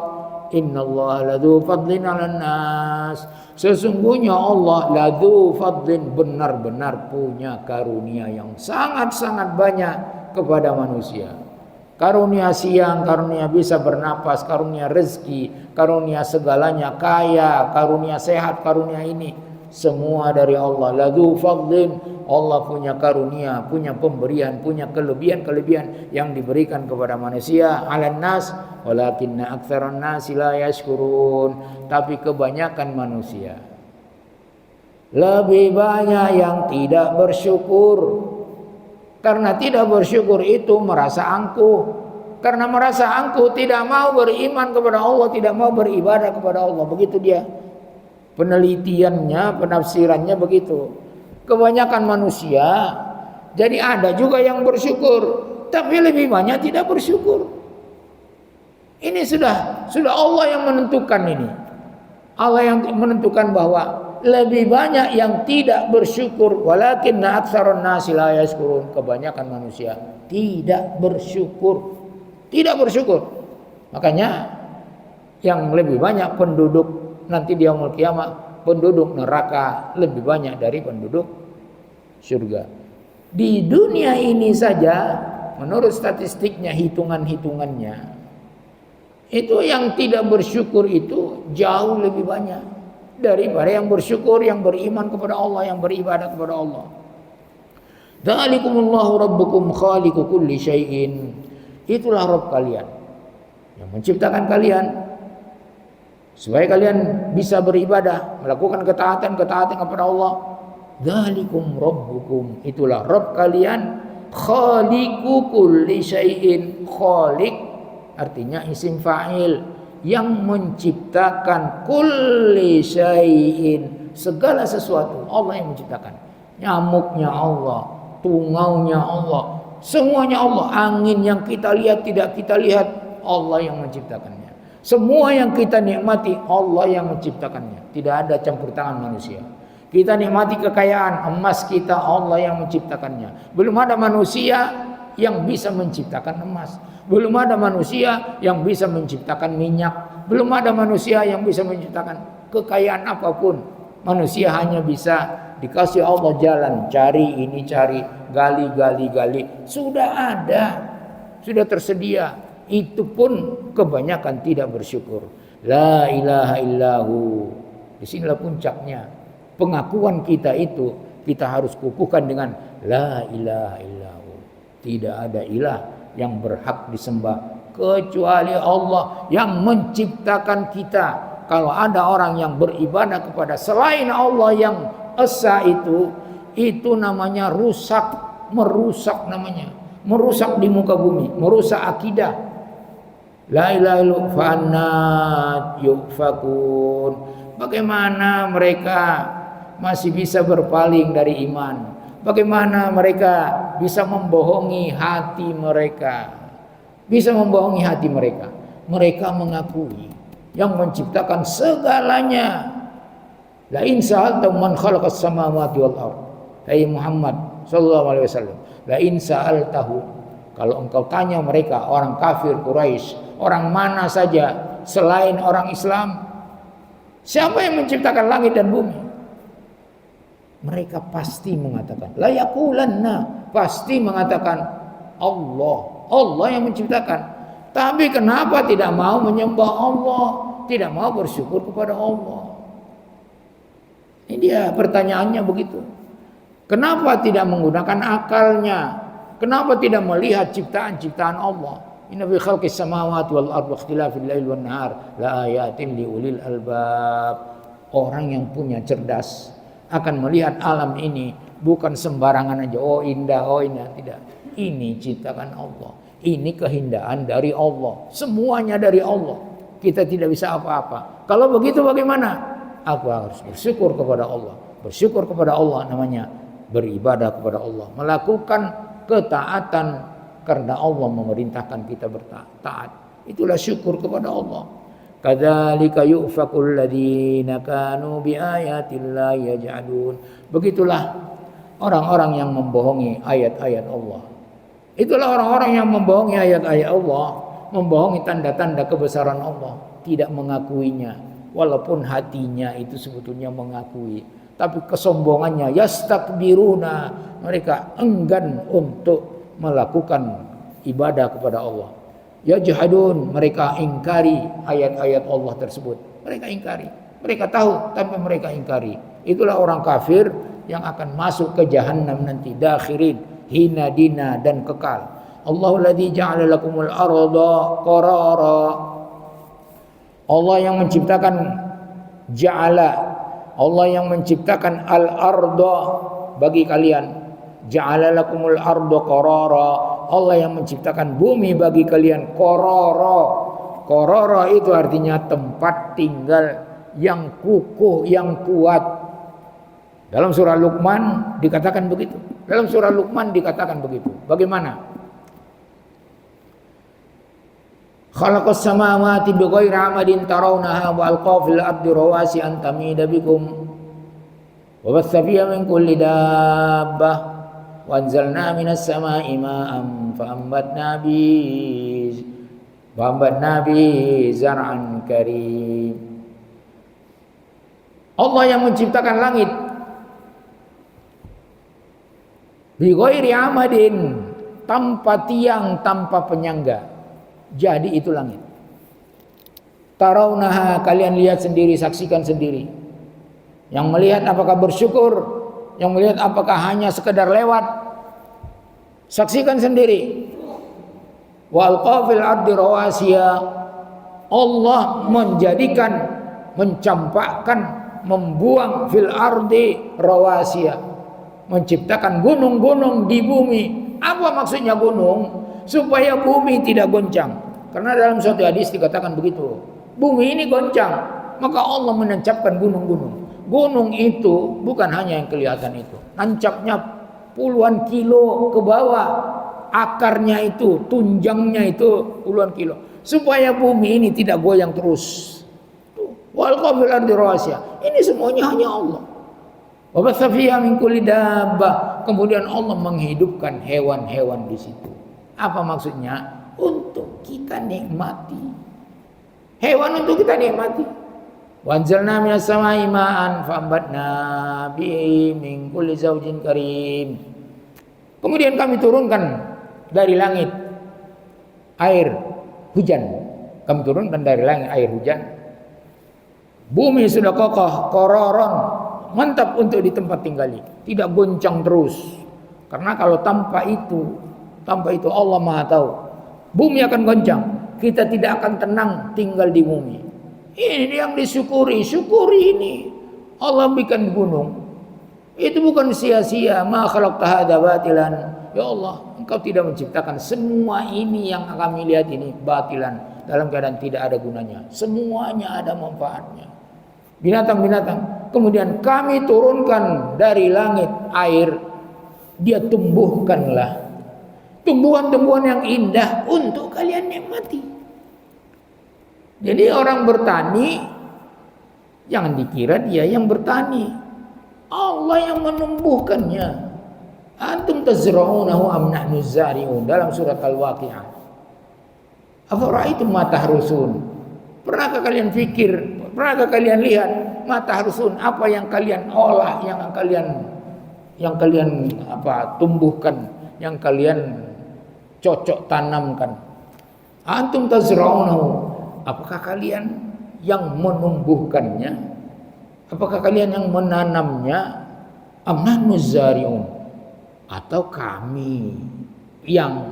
innallaha ladzu fadlin 'alan nas. Sesungguhnya Allah ladzu fadlin, benar-benar punya karunia yang sangat-sangat banyak kepada manusia. Karunia siang, karunia bisa bernapas, karunia rezeki, karunia segalanya, kaya, karunia sehat, karunia ini. Semua dari Allah. Ladzu fadlin, Allah punya karunia, punya pemberian, punya kelebihan-kelebihan yang diberikan kepada manusia. 'Alan nas walakinna aktsaran nasi la yashkurun. Tapi kebanyakan manusia Lebih banyak yang tidak bersyukur. Karena tidak bersyukur itu merasa angkuh. Karena merasa angkuh tidak mau beriman kepada Allah, tidak mau beribadah kepada Allah. Begitu dia penelitiannya, penafsirannya begitu. Kebanyakan manusia, jadi ada juga yang bersyukur, tapi lebih banyak tidak bersyukur. Ini sudah Allah yang menentukan ini. Allah yang menentukan bahwa lebih banyak yang tidak bersyukur, walakinna aktsarun nasi la yashkurun. Kebanyakan manusia tidak bersyukur. Tidak bersyukur. Makanya yang lebih banyak penduduk nanti di yaumul kiamat, penduduk neraka lebih banyak dari penduduk surga. Di dunia ini saja menurut statistiknya, hitungannya, itu yang tidak bersyukur itu jauh lebih banyak daripada yang bersyukur, yang beriman kepada Allah, yang beribadah kepada Allah. Dzalikumullahu rabbukum khaliqu kulli syai'in. Itulah Rabb kalian yang menciptakan kalian supaya kalian bisa beribadah, melakukan ketaatan kepada Allah. Dzalikum rabbukum, itulah Rabb kalian, khaliqu kulli syai'in. Khaliq artinya isim fa'il, yang menciptakan kulli syai'in, segala sesuatu. Allah yang menciptakan. Nyamuknya Allah, tungaunya Allah, semuanya Allah. Angin yang kita lihat tidak kita lihat, Allah yang menciptakannya. Semua yang kita nikmati, Allah yang menciptakannya. Tidak ada campur tangan manusia. Kita nikmati kekayaan emas kita, Allah yang menciptakannya. Belum ada manusia yang bisa menciptakan emas. Belum ada manusia yang bisa menciptakan minyak. Belum ada manusia yang bisa menciptakan kekayaan apapun. Manusia hanya bisa dikasih Allah jalan, cari ini, cari, gali. Sudah ada, sudah tersedia. Itu pun kebanyakan tidak bersyukur. La ilaha illahu. Disinilah puncaknya. Pengakuan kita itu kita harus kukuhkan dengan la ilaha illahu. Tidak ada ilah yang berhak disembah kecuali Allah yang menciptakan kita. Kalau ada orang yang beribadah kepada selain Allah yang esa, itu namanya merusak namanya. Merusak di muka bumi, merusak akidah. La ilaha illallah fa anna yufakun. Bagaimana mereka masih bisa berpaling dari iman? Bagaimana mereka bisa membohongi hati mereka? Bisa membohongi hati mereka. Mereka mengakui yang menciptakan segalanya. La in sa'alta man khalaqas samawati wal ardh. Hai Muhammad sallallahu alaihi wasallam, la in sa'altahu, kalau engkau tanya mereka, orang kafir Quraisy, orang mana saja selain orang Islam, siapa yang menciptakan langit dan bumi? Mereka pasti mengatakan, la yaqulanna, pasti mengatakan Allah yang menciptakan. Tapi kenapa tidak mau menyembah Allah, tidak mau bersyukur kepada Allah? Ini dia pertanyaannya begitu. Kenapa tidak menggunakan akalnya? Kenapa tidak melihat ciptaan-ciptaan Allah? Inna fi khalqis samawati wal ardi wa ikhtilafil laili wan nahar la ayatin liulil albab. Orang yang punya cerdas akan melihat alam ini, bukan sembarangan aja. Oh indah, tidak. Ini ciptaan Allah. Ini kehindahan dari Allah. Semuanya dari Allah. Kita tidak bisa apa-apa. Kalau begitu bagaimana? Aku harus bersyukur kepada Allah. Bersyukur kepada Allah namanya beribadah kepada Allah. Melakukan ketaatan karena Allah memerintahkan kita bertaat. Itulah syukur kepada Allah. Kadzalika yufakul ladzina kanu biayatillahi yaj'alun. Begitulah orang-orang yang membohongi ayat-ayat Allah. Itulah orang-orang yang membohongi ayat-ayat Allah, membohongi tanda-tanda kebesaran Allah, tidak mengakuinya walaupun hatinya itu sebetulnya mengakui, tapi kesombongannya yastakbiruna, mereka enggan untuk melakukan ibadah kepada Allah. Yajhadun, mereka ingkari ayat-ayat Allah tersebut. Mereka ingkari. Mereka tahu tapi mereka ingkari. Itulah orang kafir yang akan masuk ke jahanam nanti, dakhirin, hina dina dan kekal. Allahul ladzi ja'ala lakumul arda qarara. Allah yang menciptakan, ja'ala. Allah yang menciptakan al-arda bagi kalian. Ja'ala lakumul arda qarara. Allah yang menciptakan bumi bagi kalian. Qarara. Qarara itu artinya tempat tinggal yang kukuh, yang kuat. Dalam surah Luqman dikatakan begitu. Dalam surah Luqman dikatakan begitu. Bagaimana? Khalaqas samawati bighairi 'amadin tarawnaha wa alqa fil ardi rawasi an tamida bikum wa bassa fiha min kulli dabbah wa anzalna minas samai ma'an fa ambatna bi zar'an karim. Allah yang menciptakan langit bighairi 'amadin, tanpa tiang, tanpa penyangga. Jadi itu langit. Tarawnaha, kalian lihat sendiri, saksikan sendiri. Yang melihat apakah bersyukur, yang melihat apakah hanya sekedar lewat, saksikan sendiri. Wa alqa fil ardi rawasiya, Allah menjadikan, mencampakkan, membuang fil ardi rawasiya, menciptakan gunung-gunung di bumi. Apa maksudnya gunung? Supaya bumi tidak goncang. Karena dalam suatu hadis dikatakan begitu. Bumi ini goncang, maka Allah menancapkan gunung-gunung. Gunung itu bukan hanya yang kelihatan itu. Nancapnya puluhan kilo ke bawah. Akarnya itu, tunjangnya itu puluhan kilo. Supaya bumi ini tidak goyang terus. Wal qafil ardi rawasiya. Ini semuanya hanya Allah. Wa batsa fiha min kulli dabbah. Kemudian Allah menghidupkan hewan-hewan di situ. Apa maksudnya? Untuk kita nikmati. Hewan untuk kita nikmati. Wanzalna minas samai ma'an fa'ambatna bihi min kulli zawjin karim. Kemudian kami turunkan dari langit air hujan. Kami turunkan dari langit air hujan. Bumi sudah kokoh, kororon, mantap untuk di tempat tinggali. Tidak goncang terus. Karena kalau tanpa itu Allah Maha tahu. Bumi akan goncang. Kita tidak akan tenang tinggal di bumi. Ini yang disyukuri. Syukuri ini. Allah bikin gunung. Itu bukan sia-sia. Ma khalaqta hadza batilan. Ya Allah, Engkau tidak menciptakan semua ini yang kami lihat ini batilan. Dalam keadaan tidak ada gunanya. Semuanya ada manfaatnya. Binatang-binatang. Kemudian kami turunkan dari langit air. Dia tumbuhkanlah tumbuhan-tumbuhan yang indah untuk kalian nikmati. Jadi orang bertani, jangan dikira dia yang bertani. Allah yang menumbuhkannya. Antum tazra'unahu am nahnu zari'un, dalam surat Al-Waqi'ah. Afara'aitum ma tahrusun. Pernahkah kalian fikir, pernahkah kalian lihat ma tahrusun, apa yang kalian olah, yang kalian tumbuhkan, yang kalian cocok tanamkan. Antum tazra'unahu, apakah kalian yang menumbuhkannya? Apakah kalian yang menanamnya? Am nahnu zari'un, atau kami yang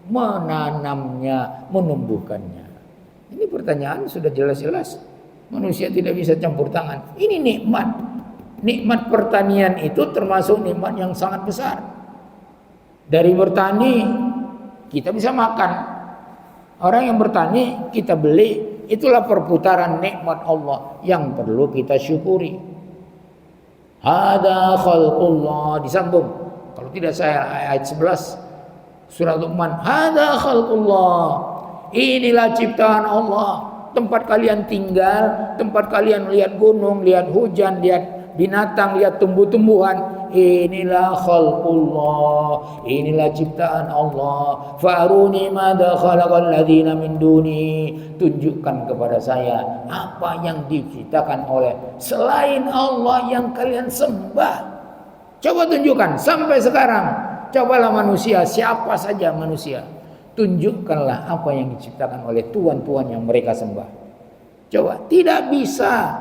menanamnya, menumbuhkannya? Ini pertanyaan sudah jelas-jelas. Manusia tidak bisa campur tangan. Ini nikmat. Nikmat pertanian itu termasuk nikmat yang sangat besar. Dari bertani kita bisa makan. Orang yang bertani kita beli. Itulah perputaran nikmat Allah yang perlu kita syukuri. Hada khalqullah, disambung. Kalau tidak saya ayat 11 surat Luqman. Hada khalqullah, inilah ciptaan Allah. Tempat kalian tinggal, tempat kalian lihat gunung, lihat hujan, lihat binatang, lihat tumbuh-tumbuhan. Inilah khalqullah, inilah ciptaan Allah. Faruni madza khalaqal ladzina min duni, tunjukkan kepada saya apa yang diciptakan oleh selain Allah yang kalian sembah. Coba tunjukkan sampai sekarang. Cobalah manusia, siapa saja manusia, tunjukkanlah apa yang diciptakan oleh tuhan-tuhan yang mereka sembah. Coba, tidak bisa.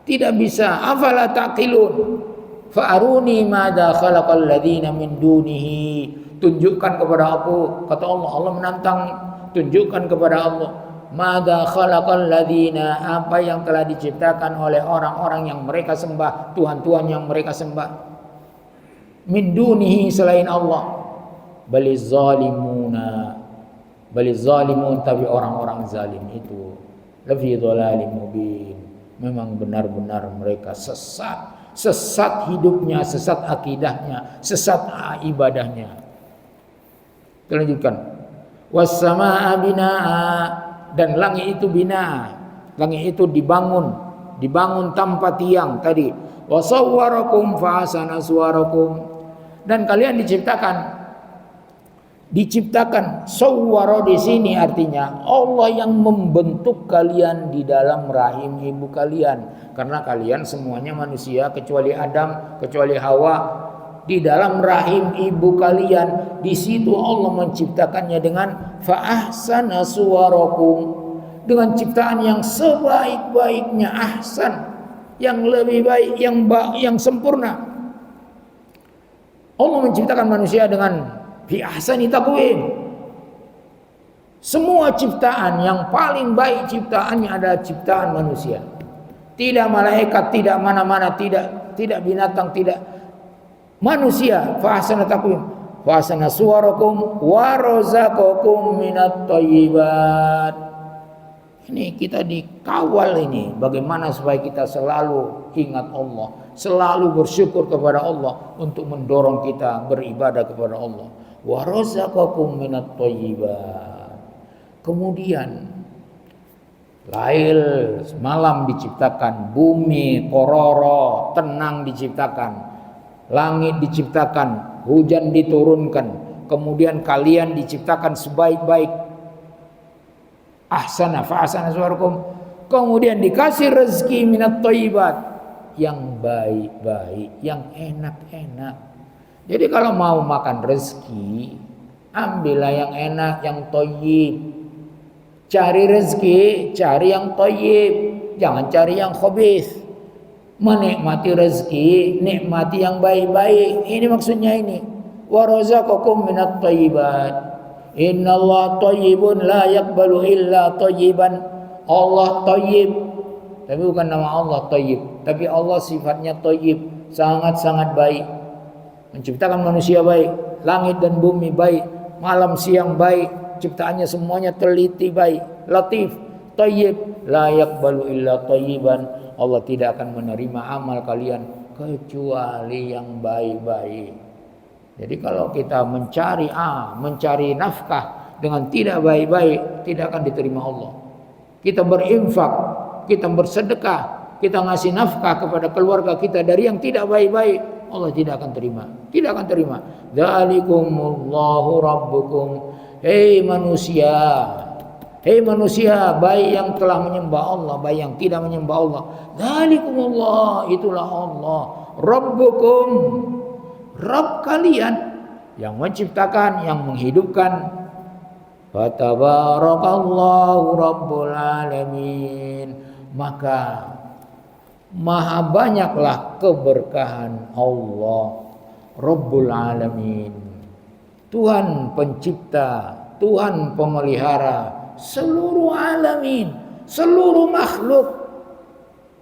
Tidak bisa. Afala taqilun. Fa'aruni madza khalaqal ladzina min dunihi. Tunjukkan kepada aku, kata Allah. Allah menantang, tunjukkan kepada Allah Madza khalaqal ladzina, apa yang telah diciptakan oleh orang-orang yang mereka sembah, tuhan-tuhan yang mereka sembah, min dunihi, selain Allah. Baliz zalimun, tapi orang-orang zalim itu lafi dhalalim mubin, memang benar-benar mereka sesat hidupnya, sesat akidahnya, sesat ibadahnya. Kita lanjutkan. Was-samaa'a binaa'a, dan langit itu bina, langit itu dibangun tanpa tiang tadi. Wa sawwarakum fa ahsana suwarakum, dan kalian diciptakan. Sawwara di sini artinya Allah yang membentuk kalian di dalam rahim ibu kalian, karena kalian semuanya manusia kecuali Adam, kecuali Hawa. Di dalam rahim ibu kalian, di situ Allah menciptakannya dengan fa ahsana suwarakum, dengan ciptaan yang sebaik-baiknya, ahsan, yang lebih baik, yang sempurna. Allah menciptakan manusia dengan fi ahsani taqwim. Semua ciptaan yang paling baik ciptaannya adalah ciptaan manusia. Tidak malaikat, tidak mana-mana, tidak binatang, tidak, manusia. Fa ahsana taqwim wa ahsana suwarakum wa razaqakum minat thayyibat. Ini kita dikawal ini, bagaimana supaya kita selalu ingat Allah, selalu bersyukur kepada Allah, untuk mendorong kita beribadah kepada Allah. Wa razaqakum minat thayyibat. Kemudian lail, malam diciptakan, bumi kororo tenang diciptakan, langit diciptakan, hujan diturunkan, kemudian kalian diciptakan sebaik-baik, ahsana fa ahsana suwarakum, kemudian dikasih rezeki minat thayyibat, yang baik-baik, yang enak-enak. Jadi kalau mau makan rezeki, ambillah yang enak, yang thayyib. Cari rezeki, cari yang thayyib, jangan cari yang khabith. Menikmati rezeki, nikmati yang baik-baik. Ini maksudnya ini. Wa razaqakum minat thayyibat. Innallaha thayyibun la yaqbalu illa thayyiban. Allah thayyib, tapi bukan nama Allah thayyib, tapi Allah sifatnya thayyib, sangat-sangat baik. Menciptakan manusia baik, langit dan bumi baik, malam siang baik, ciptaannya semuanya teliti baik, latif, thayyib, la yaqbalu illa thayyiban. Allah tidak akan menerima amal kalian kecuali yang baik-baik. Jadi kalau kita mencari nafkah dengan tidak baik-baik, tidak akan diterima Allah. Kita berinfak, kita bersedekah, kita ngasih nafkah kepada keluarga kita dari yang tidak baik-baik, Allah tidak akan terima. Tidak akan terima. Dzalikumullahu rabbukum. Hei manusia, baik yang telah menyembah Allah, baik yang tidak menyembah Allah. Dzalikumullah, itulah Allah. Rabbukum, Rabb kalian yang menciptakan, yang menghidupkan. Fatabarakallahu rabbul alamin. Maka maha banyaklah keberkahan Allah Rabbul alamin, Tuhan pencipta, Tuhan pemelihara seluruh alamin, seluruh makhluk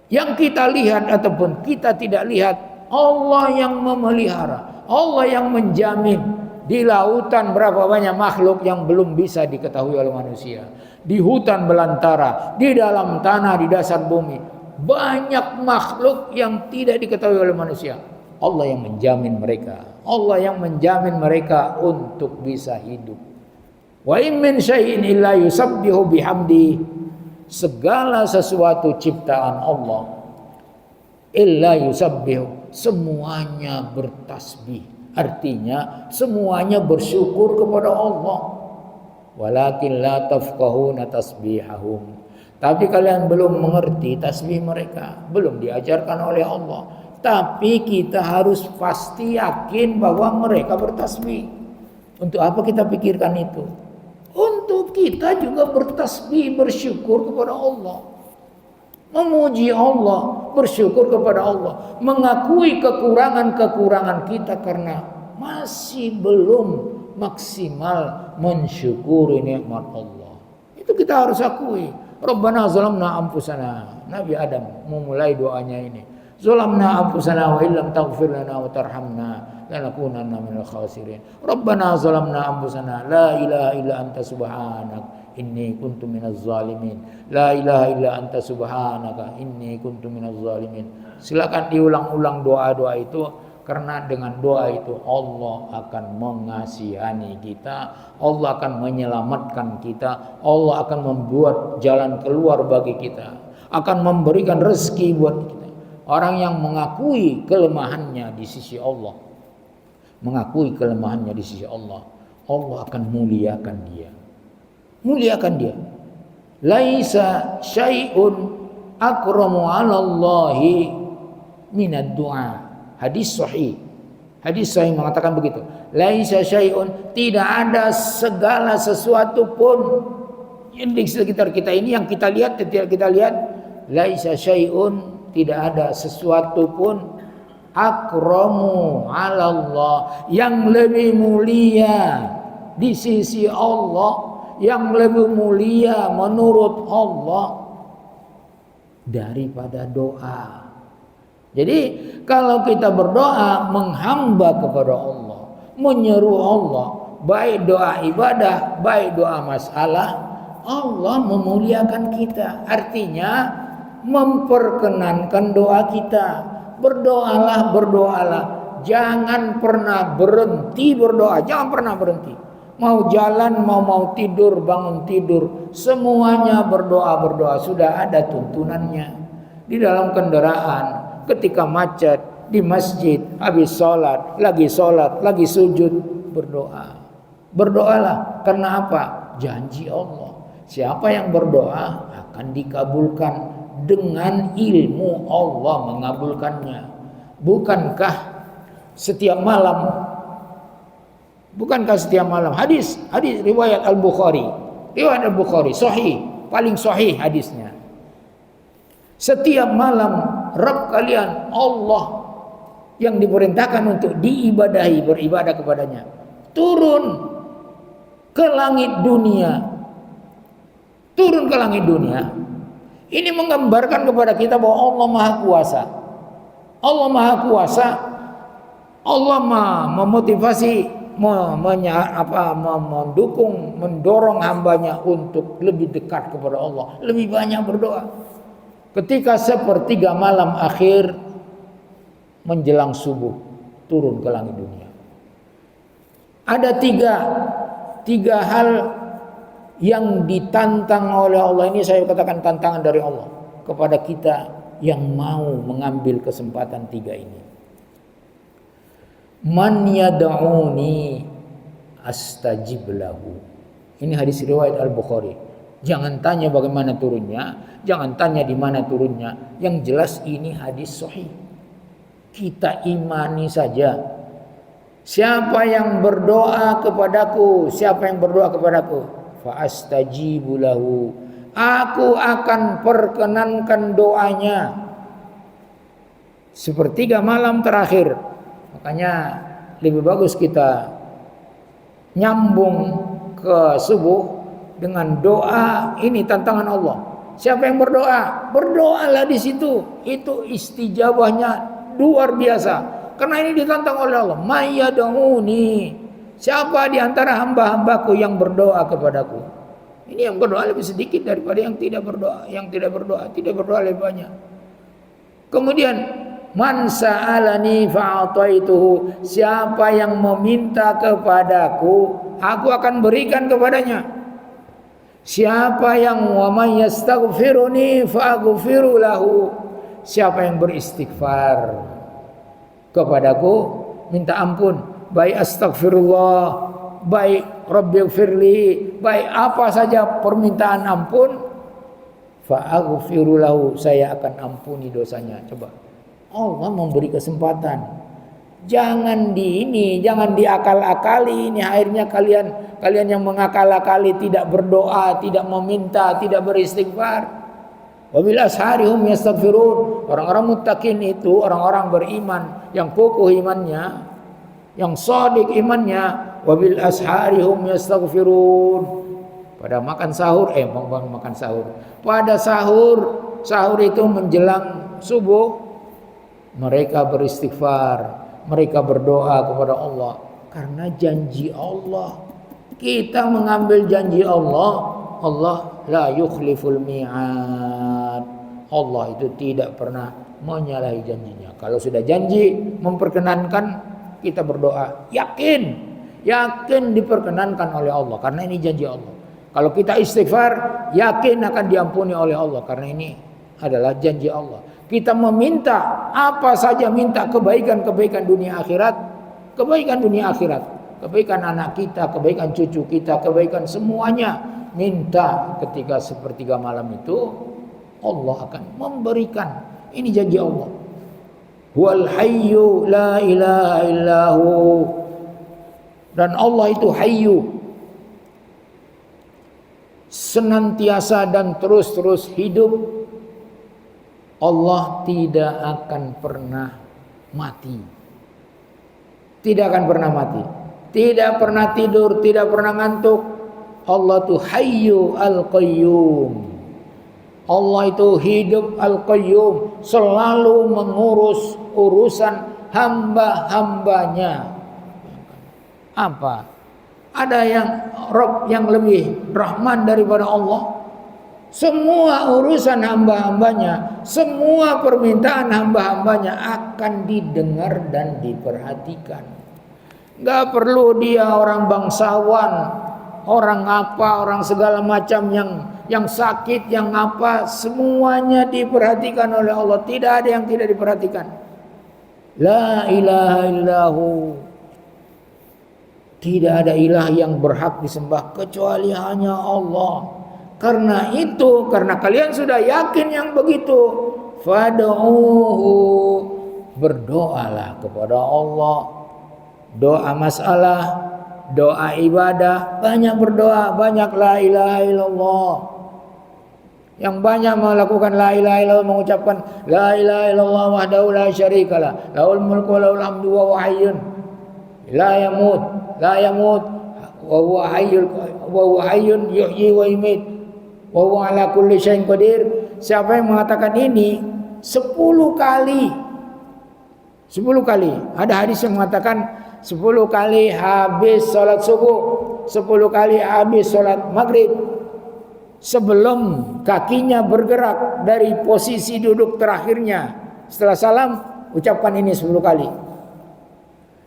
yang kita lihat ataupun kita tidak lihat. Allah yang memelihara, Allah yang menjamin. Di lautan berapa banyak makhluk yang belum bisa diketahui oleh manusia. Di hutan belantara, di dalam tanah, di dasar bumi, banyak makhluk yang tidak diketahui oleh manusia. Allah yang menjamin mereka. Allah yang menjamin mereka untuk bisa hidup. Wa in min syai'in illa yusabbihu bihamdi. Segala sesuatu ciptaan Allah, illa yusabbihu, semuanya bertasbih. Artinya semuanya bersyukur kepada Allah. Walakin la tafqahuna tasbihahum. Tapi kalian belum mengerti tasbih mereka, belum diajarkan oleh Allah. Tapi kita harus pasti yakin bahwa mereka bertasbih. Untuk apa kita pikirkan itu? Untuk kita juga bertasbih, bersyukur kepada Allah, memuji Allah, bersyukur kepada Allah, mengakui kekurangan-kekurangan kita karena masih belum maksimal mensyukuri nikmat Allah. Itu Itu kita harus akui. Rabbana zalamna anfusana. Nabi Adam memulai doanya ini. Zalamna anfusana wa illam taghfir lana wa tarhamna lanakunanna minal khasirin. Rabbana zalamna anfusana la ilaha illa anta subhanak inni kuntu minaz zalimin. La ilaha illa anta subhanaka inni kuntu minaz zalimin. Silakan diulang-ulang doa-doa itu, karena dengan doa itu Allah akan mengasihani kita, Allah akan menyelamatkan kita, Allah akan membuat jalan keluar bagi kita, akan memberikan rezeki buat kita. Orang yang mengakui kelemahannya di sisi Allah, mengakui kelemahannya di sisi Allah, Allah akan muliakan dia. Muliakan dia. Laisa syai'un akramu 'ala Allahi minad du'a. Hadis sahih. Hadis sahih mengatakan begitu. Laisa syai'un, tidak ada segala sesuatu pun yang di sekitar kita ini yang kita lihat, tidak kita lihat. Laisa syai'un, tidak ada sesuatu pun akramu 'ala Allah, yang lebih mulia di sisi Allah, yang lebih mulia menurut Allah daripada doa. Jadi kalau kita berdoa menghamba kepada Allah, menyeru Allah, baik doa ibadah, baik doa masalah, Allah memuliakan kita. Artinya memperkenankan doa kita. Berdoalah, berdoalah. Jangan pernah berhenti berdoa, jangan pernah berhenti. Mau jalan, mau tidur, bangun tidur, semuanya berdoa. Sudah ada tuntunannya. Di dalam kendaraan, ketika macet, di masjid, habis sholat, lagi sujud, berdoa. Berdoalah, karena apa? Janji Allah, siapa yang berdoa akan dikabulkan. Dengan ilmu Allah mengabulkannya. Bukankah setiap malam? Hadis riwayat Al-Bukhari. Riwayat Al-Bukhari sahih, paling sahih hadisnya. Setiap malam Rabb kalian, Allah yang diperintahkan untuk diibadahi, beribadah kepadanya, turun ke langit dunia. Turun ke langit dunia. Ini menggambarkan kepada kita bahwa Allah Maha Kuasa. Allah Maha Kuasa. Allah memotivasi, mendukung, mendorong hambanya untuk lebih dekat kepada Allah, lebih banyak berdoa. Ketika sepertiga malam akhir menjelang subuh, turun ke langit dunia. Ada tiga hal yang ditantang oleh Allah. Ini saya katakan tantangan dari Allah kepada kita yang mau mengambil kesempatan tiga ini. Man yad'uni astajib lahu. Ini hadis riwayat Al-Bukhari. Jangan tanya bagaimana turunnya, jangan tanya di mana turunnya. Yang jelas ini hadis sahih. Kita imani saja. Siapa yang berdoa kepadaku, fa astajibu lahu, aku akan perkenankan doanya. Sepertiga malam terakhir. Makanya lebih bagus kita nyambung ke subuh dengan doa. Ini tantangan Allah. Siapa yang berdoa, berdoalah di situ. Itu istijabahnya luar biasa. Karena ini ditantang oleh Allah. Mayyad'uni. Siapa di antara hamba-hambaku yang berdoa kepadaku? Ini yang berdoa lebih sedikit daripada yang tidak berdoa. Tidak berdoa lebih banyak. Kemudian man sa'alani fa'ataituhu. Siapa yang meminta kepadaku, aku akan berikan kepadanya. Siapa yang wa may yastaghfiruni fa'aghfiru lahu. Siapa yang beristighfar kepadaku, minta ampun, baik astagfirullah, baik rabbighfirli, baik apa saja permintaan ampun, fa'aghfiru lahu, saya akan ampuni dosanya. Coba Allah memberi kesempatan. Jangan jangan diakal-akali. Ini akhirnya kalian yang mengakal-akali, tidak berdoa, tidak meminta, tidak beristighfar. Wabil asharihum yastaghfirun. Orang-orang muttaqin itu orang-orang beriman yang kokoh imannya, yang shadiq imannya. Wabil asharihum yastaghfirun. Pada makan sahur, makan sahur. Pada sahur itu menjelang subuh, mereka beristighfar, mereka berdoa kepada Allah karena janji Allah. Kita mengambil janji Allah, Allah la yukhliful mi'ad. Allah itu tidak pernah menyalahi janjinya. Kalau sudah janji memperkenankan, kita berdoa, yakin diperkenankan oleh Allah karena ini janji Allah. Kalau kita istighfar, yakin akan diampuni oleh Allah karena ini adalah janji Allah. Kita meminta apa saja, minta kebaikan dunia akhirat, kebaikan anak kita, kebaikan cucu kita, kebaikan semuanya, minta ketika sepertiga malam itu Allah akan memberikan. Ini janji Allah. Wal hayyu la ilaha illahu. Dan Allah itu hayyu, senantiasa dan terus hidup. Allah tidak akan pernah mati. Tidak akan pernah mati. Tidak pernah tidur, tidak pernah ngantuk. Allah itu hayyu al-qayyum. Allah itu hidup al-qayyum, selalu mengurus urusan hamba-hambanya. Apa? Ada yang Rabb yang lebih Rahman daripada Allah? Semua urusan hamba-hambanya, semua permintaan hamba-hambanya akan didengar dan diperhatikan. Gak perlu dia orang bangsawan, orang apa, orang segala macam yang sakit, yang apa, semuanya diperhatikan oleh Allah. Tidak ada yang tidak diperhatikan. La ilaha illahu. Tidak ada ilah yang berhak disembah kecuali hanya Allah. Karena itu, karena kalian sudah yakin yang begitu, fad'uhu, berdoalah kepada Allah. Doa masalah, doa ibadah, banyak berdoa, banyak la ilaha illallah. Yang banyak melakukan la ilaha illallah, mengucapkan la ilaha illallah wahdahu la syarikalah, lahul mulku wa lahul hamdu wa huwa hayyun la yamut wa huwa hayyun yuhyi wa yumiit wa huwa ala kulli syai'in qadir. Siapa yang mengatakan ini 10 kali, ada hadis yang mengatakan 10 kali habis salat subuh, 10 kali habis salat maghrib, sebelum kakinya bergerak dari posisi duduk terakhirnya setelah salam, ucapkan ini 10 kali.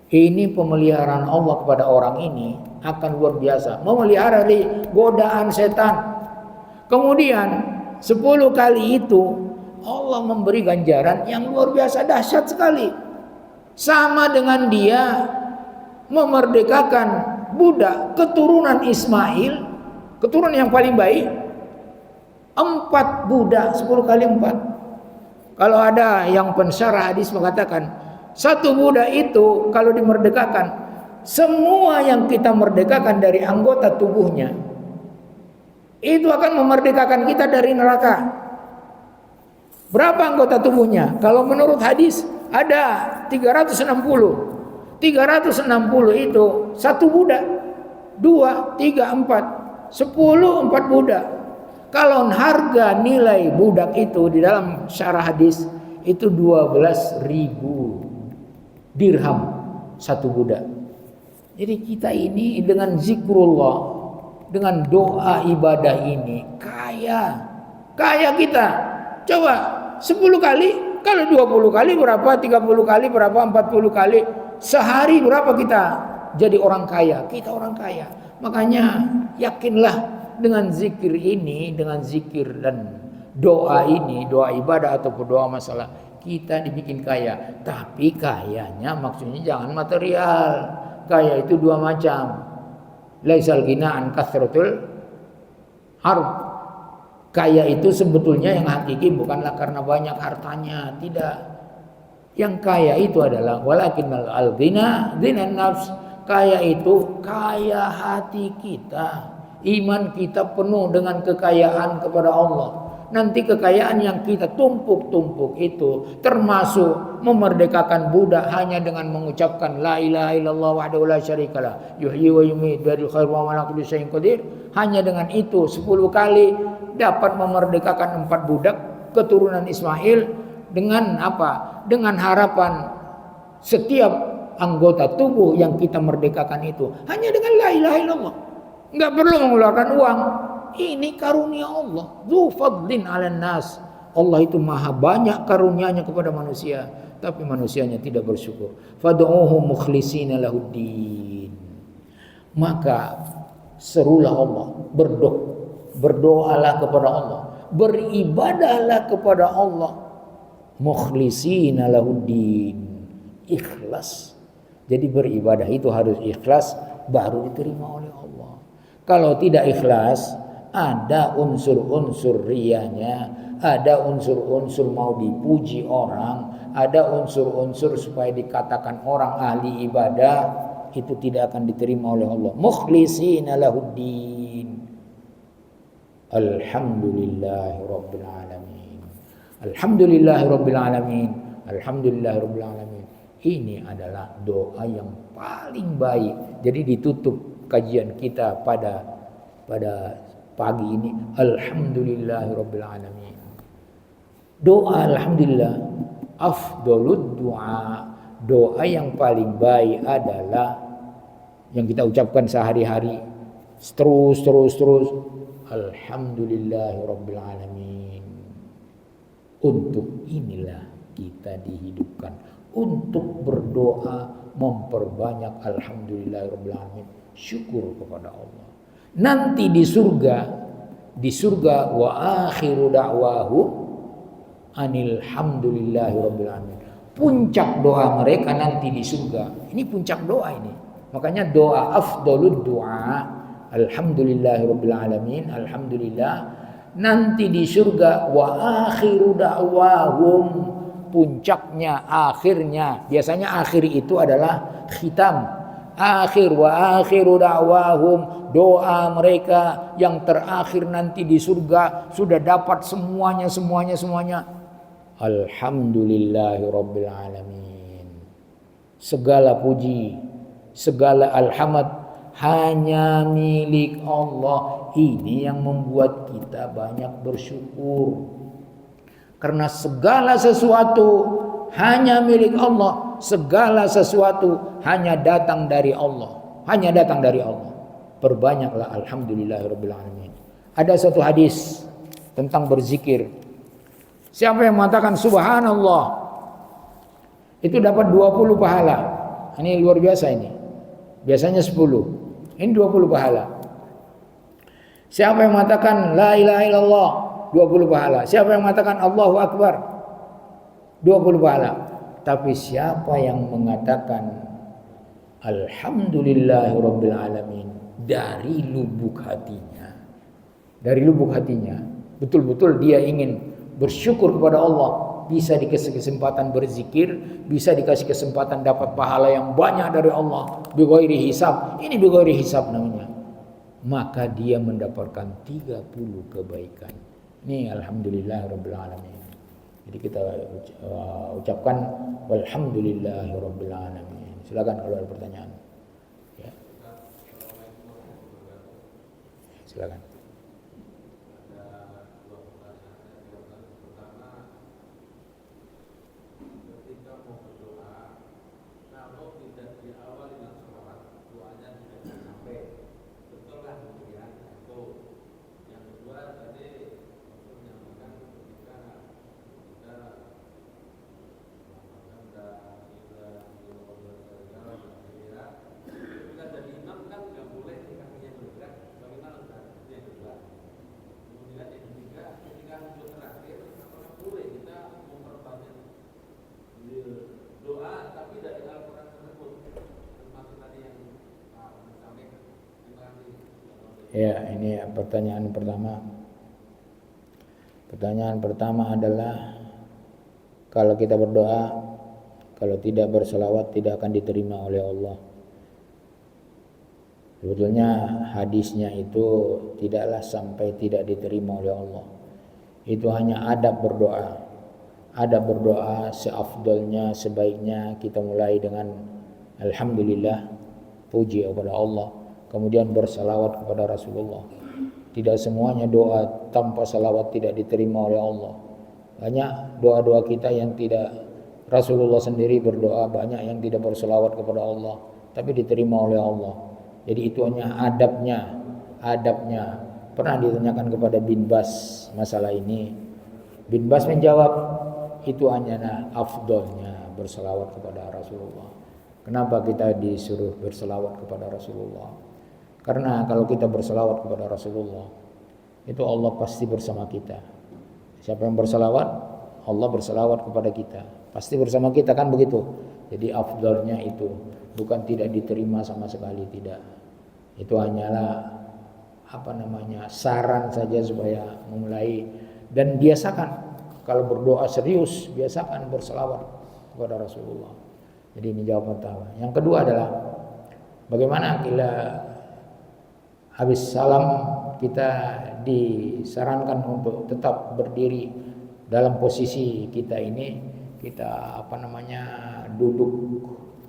Ini pemeliharaan Allah kepada orang ini akan luar biasa, memelihara dari godaan setan. Kemudian 10 kali itu Allah memberi ganjaran yang luar biasa, dahsyat sekali. Sama dengan dia memerdekakan budak keturunan Ismail, keturunan yang paling baik, 4 budak, 10 kali 4. Kalau ada yang pensyarah hadis mengatakan, 1 budak itu kalau dimerdekakan, semua yang kita merdekakan dari anggota tubuhnya, itu akan memerdekakan kita dari neraka. Berapa anggota tubuhnya? Kalau menurut hadis ada 360. 360 itu 1 budak, 2, 3, 4, 10, 4 budak. Kalau harga nilai budak itu di dalam syarah hadis itu 12.000 dirham 1 budak. Jadi kita ini dengan zikrullah, dengan doa ibadah ini kaya kita. Coba 10 kali, kalau 20 kali berapa, 30 kali berapa, 40 kali, sehari berapa kita jadi orang kaya? Kita orang kaya. Makanya yakinlah dengan zikir ini, dengan zikir dan doa ini, doa ibadah ataupun doa masalah, kita dibikin kaya. Tapi kayanya maksudnya jangan material. Kaya itu 2 macam. Laisal ghina an kathratul harb. Kaya itu sebetulnya yang hakiki bukanlah karena banyak hartanya, tidak. Yang kaya itu adalah walakinnal al-ghina ghinan nafs. Kaya itu kaya hati kita. Iman kita penuh dengan kekayaan kepada Allah. Nanti kekayaan yang kita tumpuk-tumpuk itu termasuk memerdekakan budak hanya dengan mengucapkan la ilaha illallah wahdahu la syarikalah yuhyi wa yumiit biyadil khair wa ala kulli syai'in qadir. Hanya dengan itu 10 kali dapat memerdekakan 4 budak keturunan Ismail. Dengan apa? Dengan harapan setiap anggota tubuh yang kita merdekakan itu hanya dengan la ilaha illallah. Enggak perlu mengeluarkan uang. Ini karunia Allah. Dzu fadlin 'alan nas. Allah itu maha banyak karunia-Nya kepada manusia, tapi manusianya tidak bersyukur. Fad'uuhu mukhlishina lahuddin. Maka serulah Allah, berdoalah kepada Allah, beribadahlah kepada Allah, mukhlishina lahuddin, ikhlas. Jadi beribadah itu harus ikhlas, baru diterima oleh Allah. Kalau tidak ikhlas, ada unsur-unsur riyanya, ada unsur-unsur mau dipuji orang, ada unsur-unsur supaya dikatakan orang ahli ibadah, itu tidak akan diterima oleh Allah. Mukhlishina lahuddin. Alhamdulillahirabbil alamin. Alhamdulillahirabbil alamin. Alhamdulillahirabbil alamin. Ini adalah doa yang paling baik. Jadi ditutup kajian kita pada pagi ini, alhamdulillahirabbil alamin. Doa alhamdulillah afdhalud du'a. Doa yang paling baik adalah yang kita ucapkan sehari-hari terus alhamdulillahirabbil alamin. Untuk inilah kita dihidupkan, untuk berdoa memperbanyak alhamdulillahirabbil alamin, syukur kepada Allah. Nanti di surga wa akhiru da'wahu anil hamdulillahirabbil alamin. Puncak doa mereka nanti di surga. Ini puncak doa ini. Makanya doa afdhalud du'a alhamdulillahirabbil alamin, alhamdulillah. Nanti di surga wa akhiru da'wahum, puncaknya, akhirnya. Biasanya akhir itu adalah khitam. Akhir wa akhiru da'wahum, doa mereka yang terakhir nanti di surga sudah dapat semuanya. Alhamdulillahirabbil alamin. Segala puji, segala alhamd hanya milik Allah. Ini yang membuat kita banyak bersyukur. Karena segala sesuatu hanya milik Allah. Segala sesuatu hanya datang dari Allah. Hanya datang dari Allah. Perbanyaklah alhamdulillahirabbil alamin. Ada satu hadis tentang berzikir. Siapa yang mengatakan subhanallah, itu dapat 20 pahala. Ini luar biasa ini. Biasanya 10. Ini 20 pahala. Siapa yang mengatakan la ilaha illallah, 20 pahala. Siapa yang mengatakan Allahu akbar, 20 pahala. Tapi siapa yang mengatakan alhamdulillahirabbil alamin dari lubuk hatinya, betul-betul dia ingin bersyukur kepada Allah, bisa dikasih kesempatan berzikir, bisa dikasih kesempatan dapat pahala yang banyak dari Allah bighairi hisab. Ini bighairi hisab namanya. Maka dia mendapatkan 30 kebaikan. Ini alhamdulillahirabbil alamin. Jadi kita ucapkan walhamdulillahirabbil alamin. Silakan kalau ada pertanyaan. Ya. Silakan. Ya, ini pertanyaan pertama. Pertanyaan pertama adalah kalau kita berdoa, kalau tidak berselawat tidak akan diterima oleh Allah. Sebetulnya hadisnya itu tidaklah sampai tidak diterima oleh Allah. Itu hanya adab berdoa. Adab berdoa seafdalnya, sebaiknya kita mulai dengan alhamdulillah, puji kepada Allah, kemudian bersalawat kepada Rasulullah. Tidak semuanya doa tanpa salawat tidak diterima oleh Allah. Banyak doa-doa kita yang tidak, Rasulullah sendiri berdoa banyak yang tidak bersalawat kepada Allah, tapi diterima oleh Allah. Jadi itu hanya adabnya. Pernah ditanyakan kepada bin Bas masalah ini. Bin Bas menjawab, itu hanya afdolnya berselawat kepada Rasulullah. Kenapa kita disuruh berselawat kepada Rasulullah? Karena kalau kita berselawat kepada Rasulullah, itu Allah pasti bersama kita. Siapa yang berselawat, Allah berselawat kepada kita, pasti bersama kita, kan begitu. Jadi afdolnya itu bukan tidak diterima sama sekali, tidak. Itu hanyalah saran saja supaya memulai, dan biasakan kalau berdoa serius, biasakan berselawat kepada Rasulullah. Jadi ini jawaban pertama. Yang kedua adalah bagaimana bila habis salam kita disarankan untuk tetap berdiri dalam posisi kita ini, kita duduk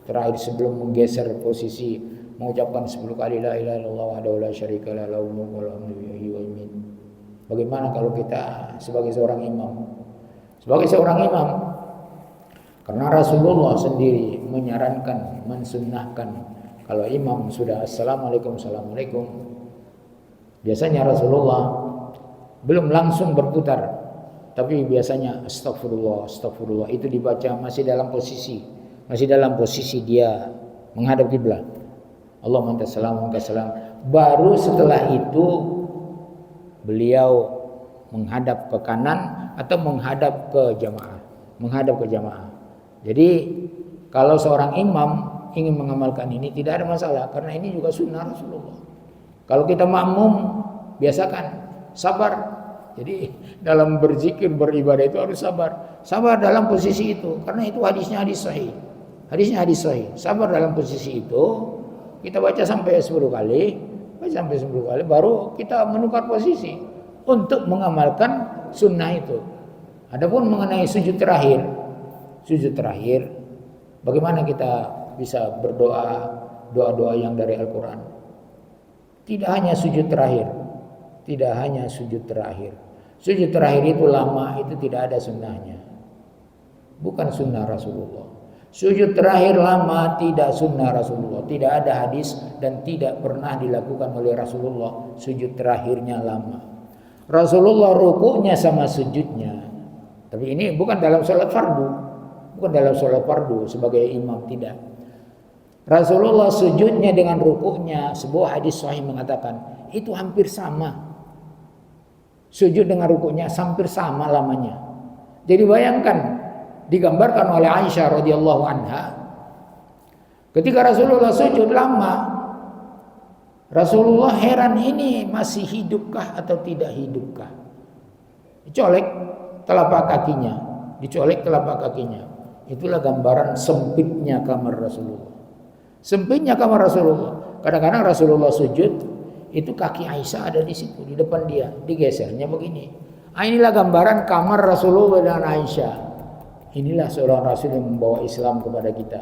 terakhir sebelum menggeser posisi, mengucapkan 10 kali la ilaha illallah wahdahu la syarika lah lahul mulku wa lahul hamdu wa yu'min. Bagaimana kalau kita sebagai seorang imam? Sebagai seorang imam, karena Rasulullah sendiri menyarankan, mensunnahkan kalau imam sudah assalamualaikum, biasanya Rasulullah belum langsung berputar, tapi biasanya astagfirullah itu dibaca masih dalam posisi dia menghadap kiblat. Allahumma anta salam. Baru setelah itu beliau menghadap ke kanan atau menghadap ke jamaah. Jadi kalau seorang imam ingin mengamalkan ini tidak ada masalah, karena ini juga sunnah Rasulullah. Kalau kita makmum, biasakan sabar. Jadi dalam berzikir, beribadah itu harus sabar. Sabar dalam posisi itu, karena itu hadisnya hadis sahih. Sabar dalam posisi itu, kita baca sampai 10 kali, baru kita menukar posisi untuk mengamalkan sunnah itu. Adapun mengenai sujud terakhir, bagaimana kita bisa berdoa doa-doa yang dari Al-Quran? Tidak hanya sujud terakhir. Sujud terakhir itu lama, itu tidak ada sunnahnya. Bukan sunnah Rasulullah. Sujud terakhir lama tidak sunnah Rasulullah. Tidak ada hadis dan tidak pernah dilakukan oleh Rasulullah sujud terakhirnya lama. Rasulullah rukuknya sama sujudnya. Tapi ini bukan dalam sholat fardu sebagai imam, tidak. Rasulullah sujudnya dengan rukuknya, sebuah hadis sahih mengatakan itu hampir sama. Sujud dengan rukuknya hampir sama lamanya. Jadi bayangkan, digambarkan oleh Aisyah radhiyallahu anha, ketika Rasulullah sujud lama, Rasulullah heran, ini masih hidupkah atau tidak hidupkah? Dicolek telapak kakinya. Itulah gambaran sempitnya kamar Rasulullah. Kadang-kadang Rasulullah sujud, itu kaki Aisyah ada di situ, di depan dia, digesernya begini. Inilah gambaran kamar Rasulullah dan Aisyah. Inilah seorang Rasul yang membawa Islam kepada kita.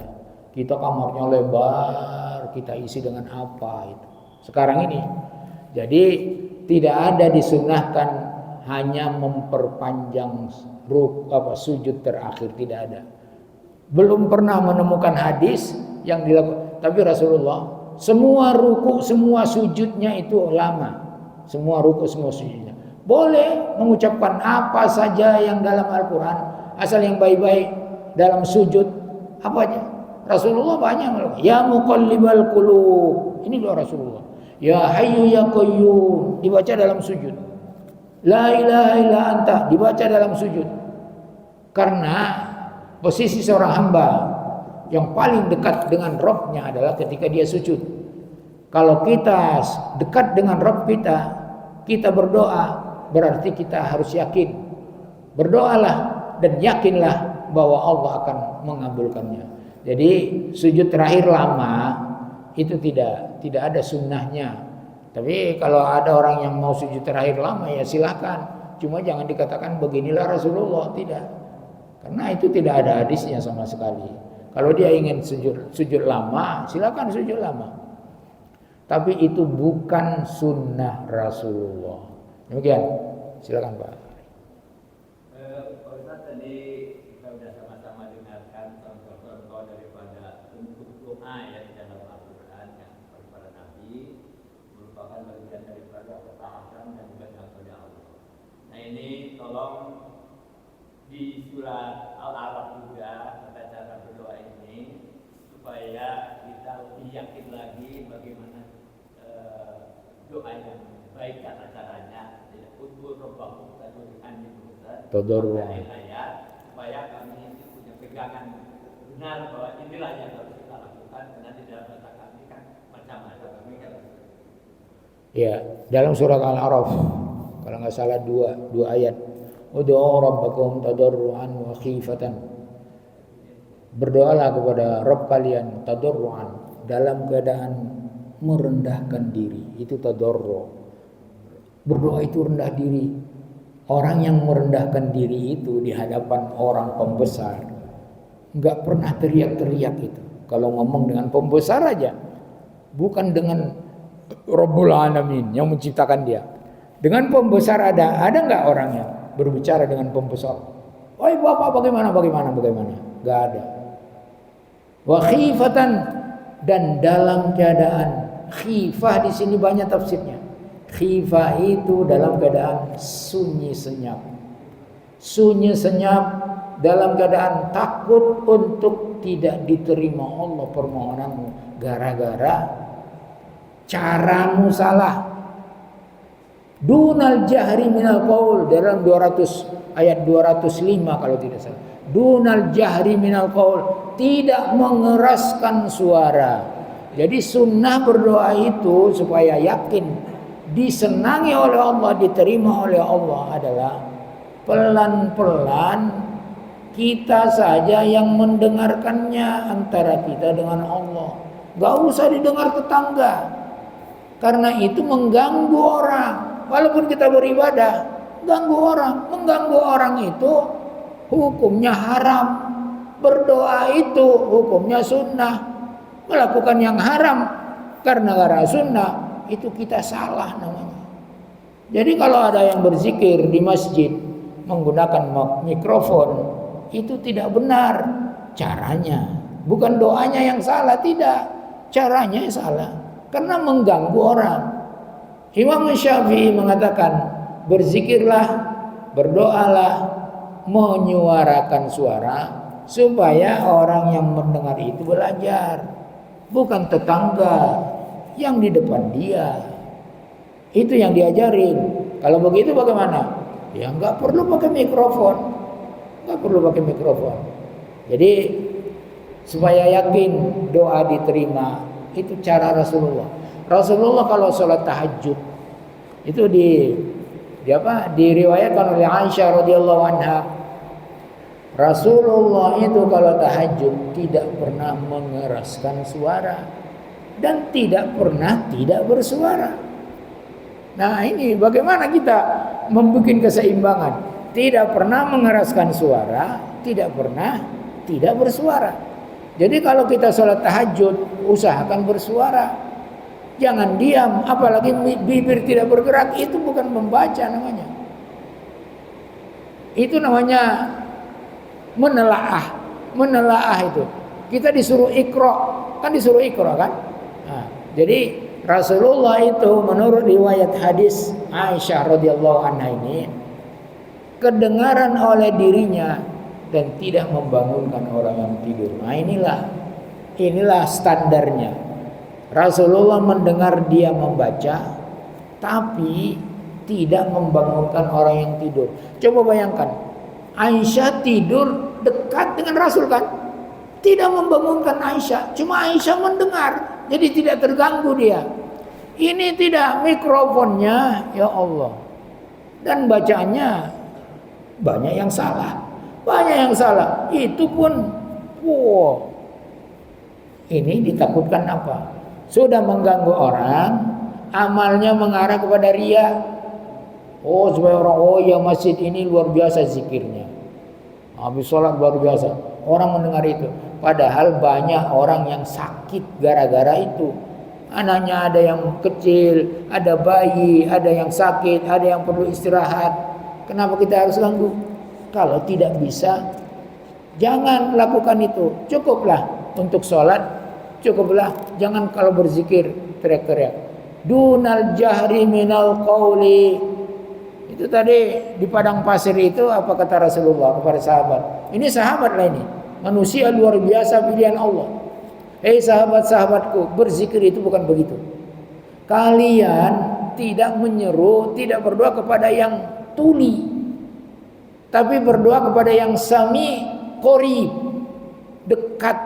Kita kamarnya lebar, kita isi dengan apa itu sekarang ini. Jadi tidak ada disunahkan hanya memperpanjang sujud terakhir, tidak ada. Belum pernah menemukan hadis yang dilakukan. Tapi Rasulullah semua ruku, semua sujudnya itu lama. Semua ruku, semua sujudnya. Boleh mengucapkan apa saja yang dalam Al-Quran, asal yang baik-baik dalam sujud, apa aja. Rasulullah banyak melakukan. Ya muqallibal qulub, ini doa Rasulullah. Ya hayyu ya qayyum, dibaca dalam sujud. La ilaha illa anta, dibaca dalam sujud. Karena posisi seorang hamba yang paling dekat dengan Rabb-nya adalah ketika dia sujud. Kalau kita dekat dengan Rabb kita berdoa, berarti kita harus yakin. Berdoalah dan yakinlah bahwa Allah akan mengabulkannya. Jadi sujud terakhir lama itu tidak ada sunnahnya. Tapi kalau ada orang yang mau sujud terakhir lama, ya silahkan. Cuma jangan dikatakan beginilah Rasulullah, tidak. Karena itu tidak ada hadisnya sama sekali. Kalau dia ingin sujud lama, silakan sujud lama. Tapi itu bukan sunnah Rasulullah. Demikian. Silakan Pak. Pak Ustaz, tadi kita sudah sama-sama dengarkan contoh-contoh daripada bentuk doa yang di dalam Al-Quran yang para Nabi merupakan bagian daripada ketaatan dan ibadah kepada Allah. Nah ini tolong di surat Al-Araf juga tata cara berdoa ini supaya kita lebih yakin lagi bagaimana doa yang baik tata caranya. Untuk robbakum tadarruan supaya kami punya pegangan benar bahwa inilah yang harus kita lakukan, karena di dalam mata kami kan macam-macam kami kan. Ya, dalam surat Al-Araf kalau nggak salah dua ayat. Ud'u rabbakum tadarruan wa khifatan. Berdoalah kepada Rabb kalian tadarruan, dalam keadaan merendahkan diri. Itu tadarru. Berdoa itu rendah diri. Orang yang merendahkan diri itu di hadapan orang pembesar nggak pernah teriak-teriak itu. Kalau ngomong dengan pembesar aja, bukan dengan Rabbul Alamin yang menciptakan dia. Dengan pembesar ada nggak orang yang berbicara dengan pembesar? Woi bapak bagaimana? Nggak ada. Wa khifatan, dan dalam keadaan khifah di sini banyak tafsirnya. Khifah itu dalam keadaan sunyi senyap. Sunyi senyap dalam keadaan takut untuk tidak diterima Allah permohonanmu gara-gara caramu salah. Dunal jahri minal qaul, dalam 200 ayat 205 kalau tidak salah. Dunal jahri minal qaul, tidak mengeraskan suara. Jadi sunnah berdoa itu supaya yakin disenangi oleh Allah, diterima oleh Allah adalah pelan-pelan kita saja yang mendengarkannya antara kita dengan Allah. Gak usah didengar tetangga, karena itu mengganggu orang. Walaupun kita beribadah, mengganggu orang itu hukumnya haram. Berdoa itu hukumnya sunnah. Melakukan yang haram karena sunnah, itu kita salah namanya. Jadi kalau ada yang berzikir di masjid menggunakan mikrofon, itu tidak benar caranya. Bukan doanya yang salah, tidak. Caranya yang salah karena mengganggu orang. Imam Syafi'i mengatakan, berzikirlah, berdoalah, menyuarakan suara supaya orang yang mendengar itu belajar, bukan tetangga yang di depan dia. Itu yang diajarin. Kalau begitu bagaimana? Ya nggak perlu pakai mikrofon. Jadi supaya yakin doa diterima, itu cara Rasulullah. Rasulullah kalau sholat tahajud itu diriwayatkan oleh Aisyah radhiyallahu anha. Rasulullah itu kalau tahajud tidak pernah mengeraskan suara dan tidak pernah tidak bersuara. Nah ini bagaimana kita membuat keseimbangan? Tidak pernah mengeraskan suara, tidak pernah tidak bersuara. Jadi kalau kita sholat tahajud, usahakan bersuara. Jangan diam, apalagi bibir tidak bergerak, itu bukan membaca namanya. Itu namanya menelaah itu. Kita disuruh iqra, kan disuruh iqra kan? Nah, jadi Rasulullah itu menurut riwayat hadis Aisyah radhiyallahu anha ini kedengaran oleh dirinya dan tidak membangunkan orang yang tidur. Nah, inilah standarnya. Rasulullah mendengar dia membaca tapi tidak membangunkan orang yang tidur. Coba bayangkan, Aisyah tidur dekat dengan Rasul kan? Tidak membangunkan Aisyah, cuma Aisyah mendengar, jadi tidak terganggu dia. Ini tidak, mikrofonnya ya Allah. Dan bacaannya banyak yang salah. Itu pun ini ditakutkan apa? Sudah mengganggu orang, amalnya mengarah kepada riya. Oh, supaya orang, oh ya masjid ini luar biasa zikirnya. Habis sholat luar biasa. Orang mendengar itu. Padahal banyak orang yang sakit gara-gara itu. Anaknya ada yang kecil, ada bayi, ada yang sakit, ada yang perlu istirahat. Kenapa kita harus ganggu? Kalau tidak bisa, jangan lakukan itu. Cukuplah untuk sholat, cukuplah. Jangan kalau berzikir teriak-teriak. Dunal jahri minal qawli. Itu tadi di padang pasir itu apa kata Rasulullah kepada sahabat? Ini sahabat lah ini. Manusia luar biasa pilihan Allah. Hei sahabat-sahabatku, berzikir itu bukan begitu. Kalian tidak menyeru, tidak berdoa kepada yang tuli, tapi berdoa kepada yang sami, qarib, dekat.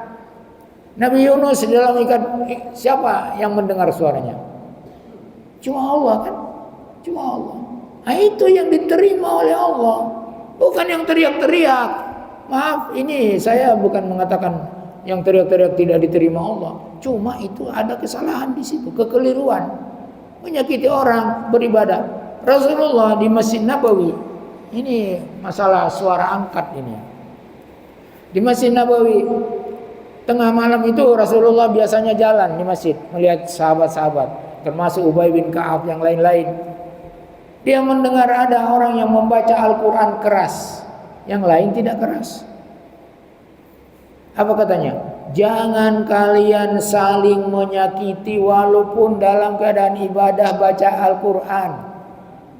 Nabi Yunus dalam ikan, siapa yang mendengar suaranya? Cuma Allah kan? Cuma Allah. Nah, itu yang diterima oleh Allah, bukan yang teriak-teriak. Maaf, ini saya bukan mengatakan yang teriak-teriak tidak diterima Allah. Cuma itu ada kesalahan di situ, kekeliruan, menyakiti orang beribadah. Rasulullah di Masjid Nabawi, ini masalah suara angkat ini. Di Masjid Nabawi, tengah malam itu Rasulullah biasanya jalan di masjid, melihat sahabat-sahabat, termasuk Ubay bin Ka'ab yang lain-lain. Dia mendengar ada orang yang membaca Al-Quran keras, yang lain tidak keras. Apa katanya? Jangan kalian saling menyakiti walaupun dalam keadaan ibadah baca Al-Quran.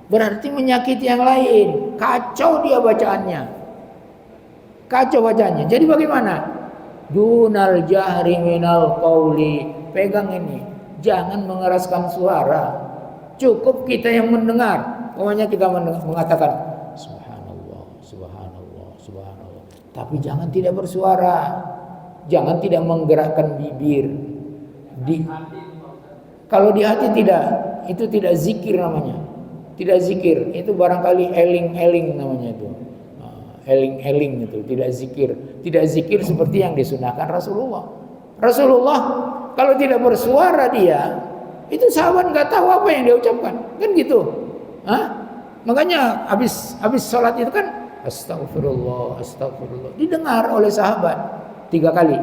Berarti menyakiti yang lain. Kacau dia bacaannya. Kacau bacaannya. Jadi bagaimana? Dunal jahri minal qawli. Pegang ini. Jangan mengeraskan suara. Cukup kita yang mendengar. Pokoknya kita mengatakan subhanallah, subhanallah, subhanallah. Tapi jangan tidak bersuara. Jangan tidak menggerakkan bibir. Kalau di hati tidak, itu tidak zikir namanya. Tidak zikir, itu barangkali eling-eling namanya itu. Eling-eling itu, tidak zikir. Tidak zikir seperti yang disunahkan Rasulullah. Rasulullah kalau tidak bersuara dia, itu sahabat nggak tahu apa yang dia ucapkan, kan gitu. Makanya habis sholat itu kan astagfirullah, astagfirullah, didengar oleh sahabat 3 kali.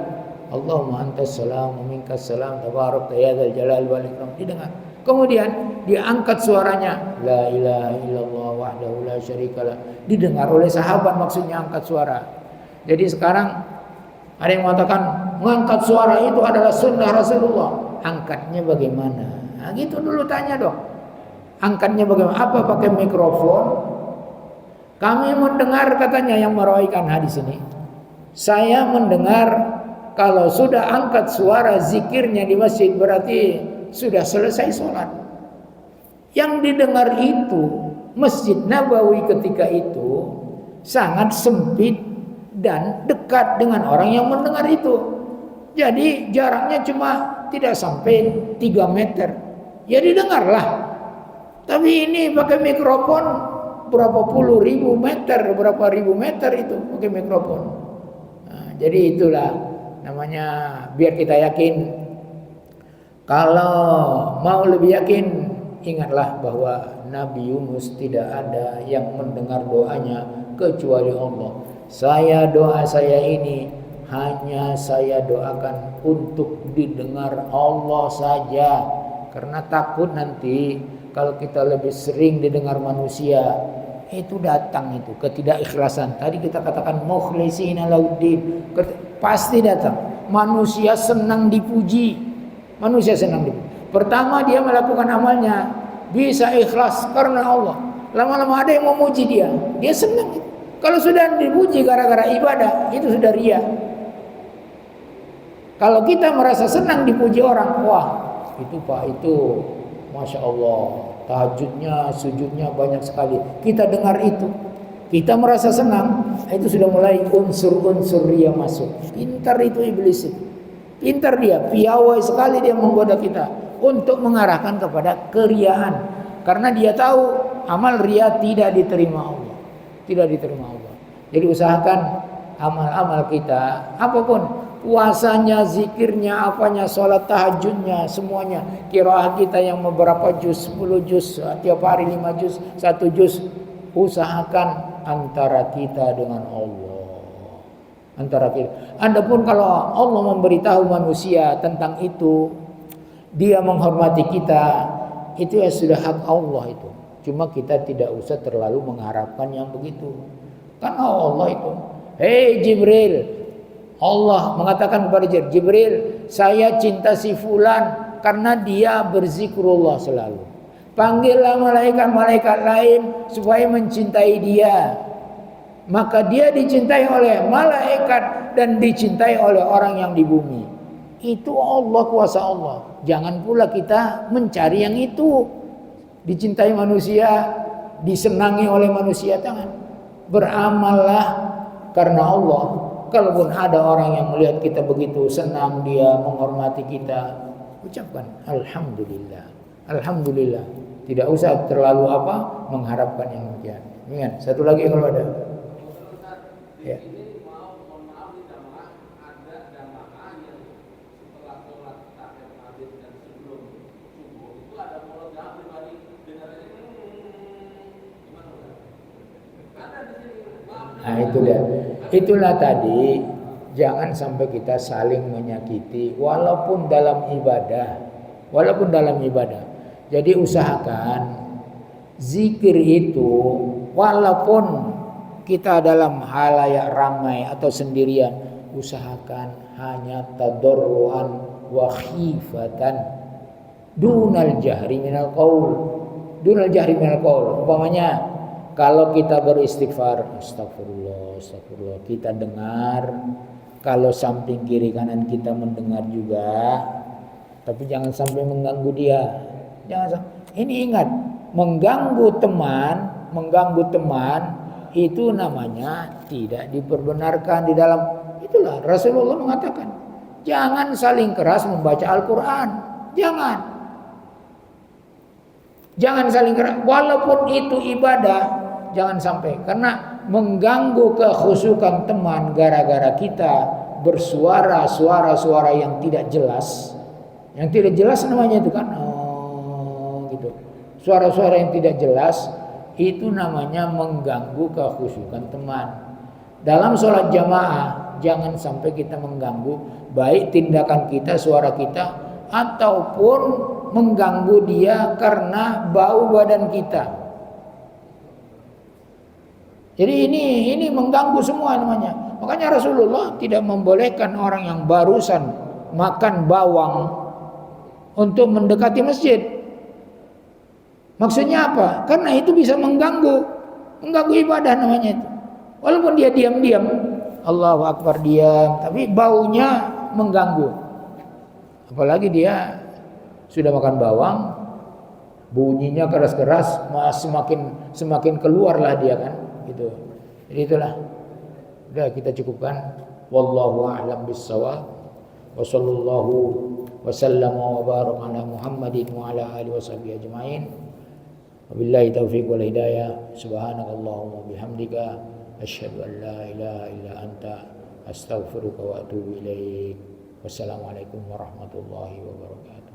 Allahumma antas salam wa minkas salam tabarak ya dzal jalal wal ikram, didengar. Kemudian diangkat suaranya, la ilaha illallah wahdahu la syarikalah, didengar oleh sahabat, maksudnya angkat suara. Jadi sekarang ada yang mengatakan mengangkat suara itu adalah sunnah Rasulullah. Angkatnya bagaimana? Nah, gitu dulu tanya dong. Angkatnya bagaimana? Apa pakai mikrofon? Kami mendengar katanya yang merawikan hadis ini. Saya mendengar kalau sudah angkat suara zikirnya di masjid berarti sudah selesai sholat. Yang didengar itu Masjid Nabawi ketika itu sangat sempit dan dekat dengan orang yang mendengar itu. Jadi jaraknya cuma tidak sampai 3 meter. Ya didengarlah. Tapi ini pakai mikrofon berapa puluh ribu meter, berapa ribu meter itu pakai mikrofon. Nah, jadi itulah namanya biar kita yakin. Kalau mau lebih yakin, ingatlah bahwa Nabi Yunus tidak ada yang mendengar doanya kecuali Allah. Doa saya ini hanya saya doakan untuk didengar Allah saja. Karena takut nanti kalau kita lebih sering didengar manusia, itu datang itu ketidakikhlasan. Tadi kita katakan mukhlisina lauddin, pasti datang. Manusia senang dipuji. Manusia senang dipuji. Pertama dia melakukan amalnya bisa ikhlas karena Allah. Lama-lama ada yang memuji dia senang. Kalau sudah dipuji gara-gara ibadah, itu sudah riya. Kalau kita merasa senang dipuji orang, wah itu Pak, itu Masya Allah, tahajudnya, sujudnya banyak sekali. Kita dengar itu, kita merasa senang, itu sudah mulai unsur-unsur riya masuk. Pintar itu iblis itu. Pintar dia, piawai sekali dia menggoda kita untuk mengarahkan kepada keriaan. Karena dia tahu amal riya tidak diterima Allah. Tidak diterima Allah. Jadi usahakan amal-amal kita apapun, puasanya, zikirnya, apanya, sholat tahajudnya, semuanya. Qiraah kita yang beberapa juz, 10 juz, tiap hari 5 juz, 1 juz. Usahakan antara kita dengan Allah. Antara kita. Adapun kalau Allah memberitahu manusia tentang itu, dia menghormati kita, itu ya sudah hak Allah itu. Cuma kita tidak usah terlalu mengharapkan yang begitu. Karena Allah itu, hei Jibril, Allah mengatakan kepada Jibril, saya cinta si fulan karena dia berzikrullah selalu. Panggillah malaikat-malaikat lain supaya mencintai dia. Maka dia dicintai oleh malaikat dan dicintai oleh orang yang di bumi. Itu Allah, kuasa Allah. Jangan pula kita mencari yang itu. Dicintai manusia, disenangi oleh manusia, jangan. Beramallah karena Allah. Kalaupun ada orang yang melihat kita begitu senang, dia menghormati kita, ucapkan alhamdulillah. Alhamdulillah. Tidak usah terlalu mengharapkan yang demikian. Ingat, satu lagi kalau ada. Ya. Nah itu dia. Itulah tadi, jangan sampai kita saling menyakiti walaupun dalam ibadah. Jadi usahakan zikir itu walaupun kita dalam halayak ramai atau sendirian, usahakan hanya tadarruan wa khifatan dunal jahri minal qaul. Umpamanya kalau kita beristighfar, astagfirullah, kita dengar. Kalau samping kiri kanan kita mendengar juga, tapi jangan sampai mengganggu dia. Ini ingat, mengganggu teman itu namanya tidak diperbenarkan di dalam. Itulah Rasulullah mengatakan, jangan saling keras membaca Al-Quran. Jangan saling keras, walaupun itu ibadah. Jangan sampai, karena mengganggu kekhusyukan teman gara-gara kita bersuara suara yang tidak jelas. Yang tidak jelas namanya itu kan, gitu. Suara-suara yang tidak jelas itu namanya mengganggu kekhusyukan teman. Dalam sholat jamaah jangan sampai kita mengganggu baik tindakan kita, suara kita, ataupun mengganggu dia karena bau badan kita. Jadi ini mengganggu semua namanya. Makanya Rasulullah tidak membolehkan orang yang barusan makan bawang untuk mendekati masjid. Maksudnya apa? Karena itu bisa mengganggu ibadah namanya itu. Walaupun dia diam-diam, Allahu Akbar diam, tapi baunya mengganggu. Apalagi dia sudah makan bawang, bunyinya keras-keras, semakin keluarlah dia kan. Gitu. Jadi itulah. Udah kita cukupkan. Wallahu a'lam bissawab. Wa sallallahu wa sallama wa baraka ala Muhammadin wa ala alihi washabihi ajmain. Wabillahi taufiq wal hidayah. Subhanakallahumma bihamdika asyhadu an la ilaha illa anta astaghfiruka wa atubu ilaik. Wassalamualaikum warahmatullahi wabarakatuh.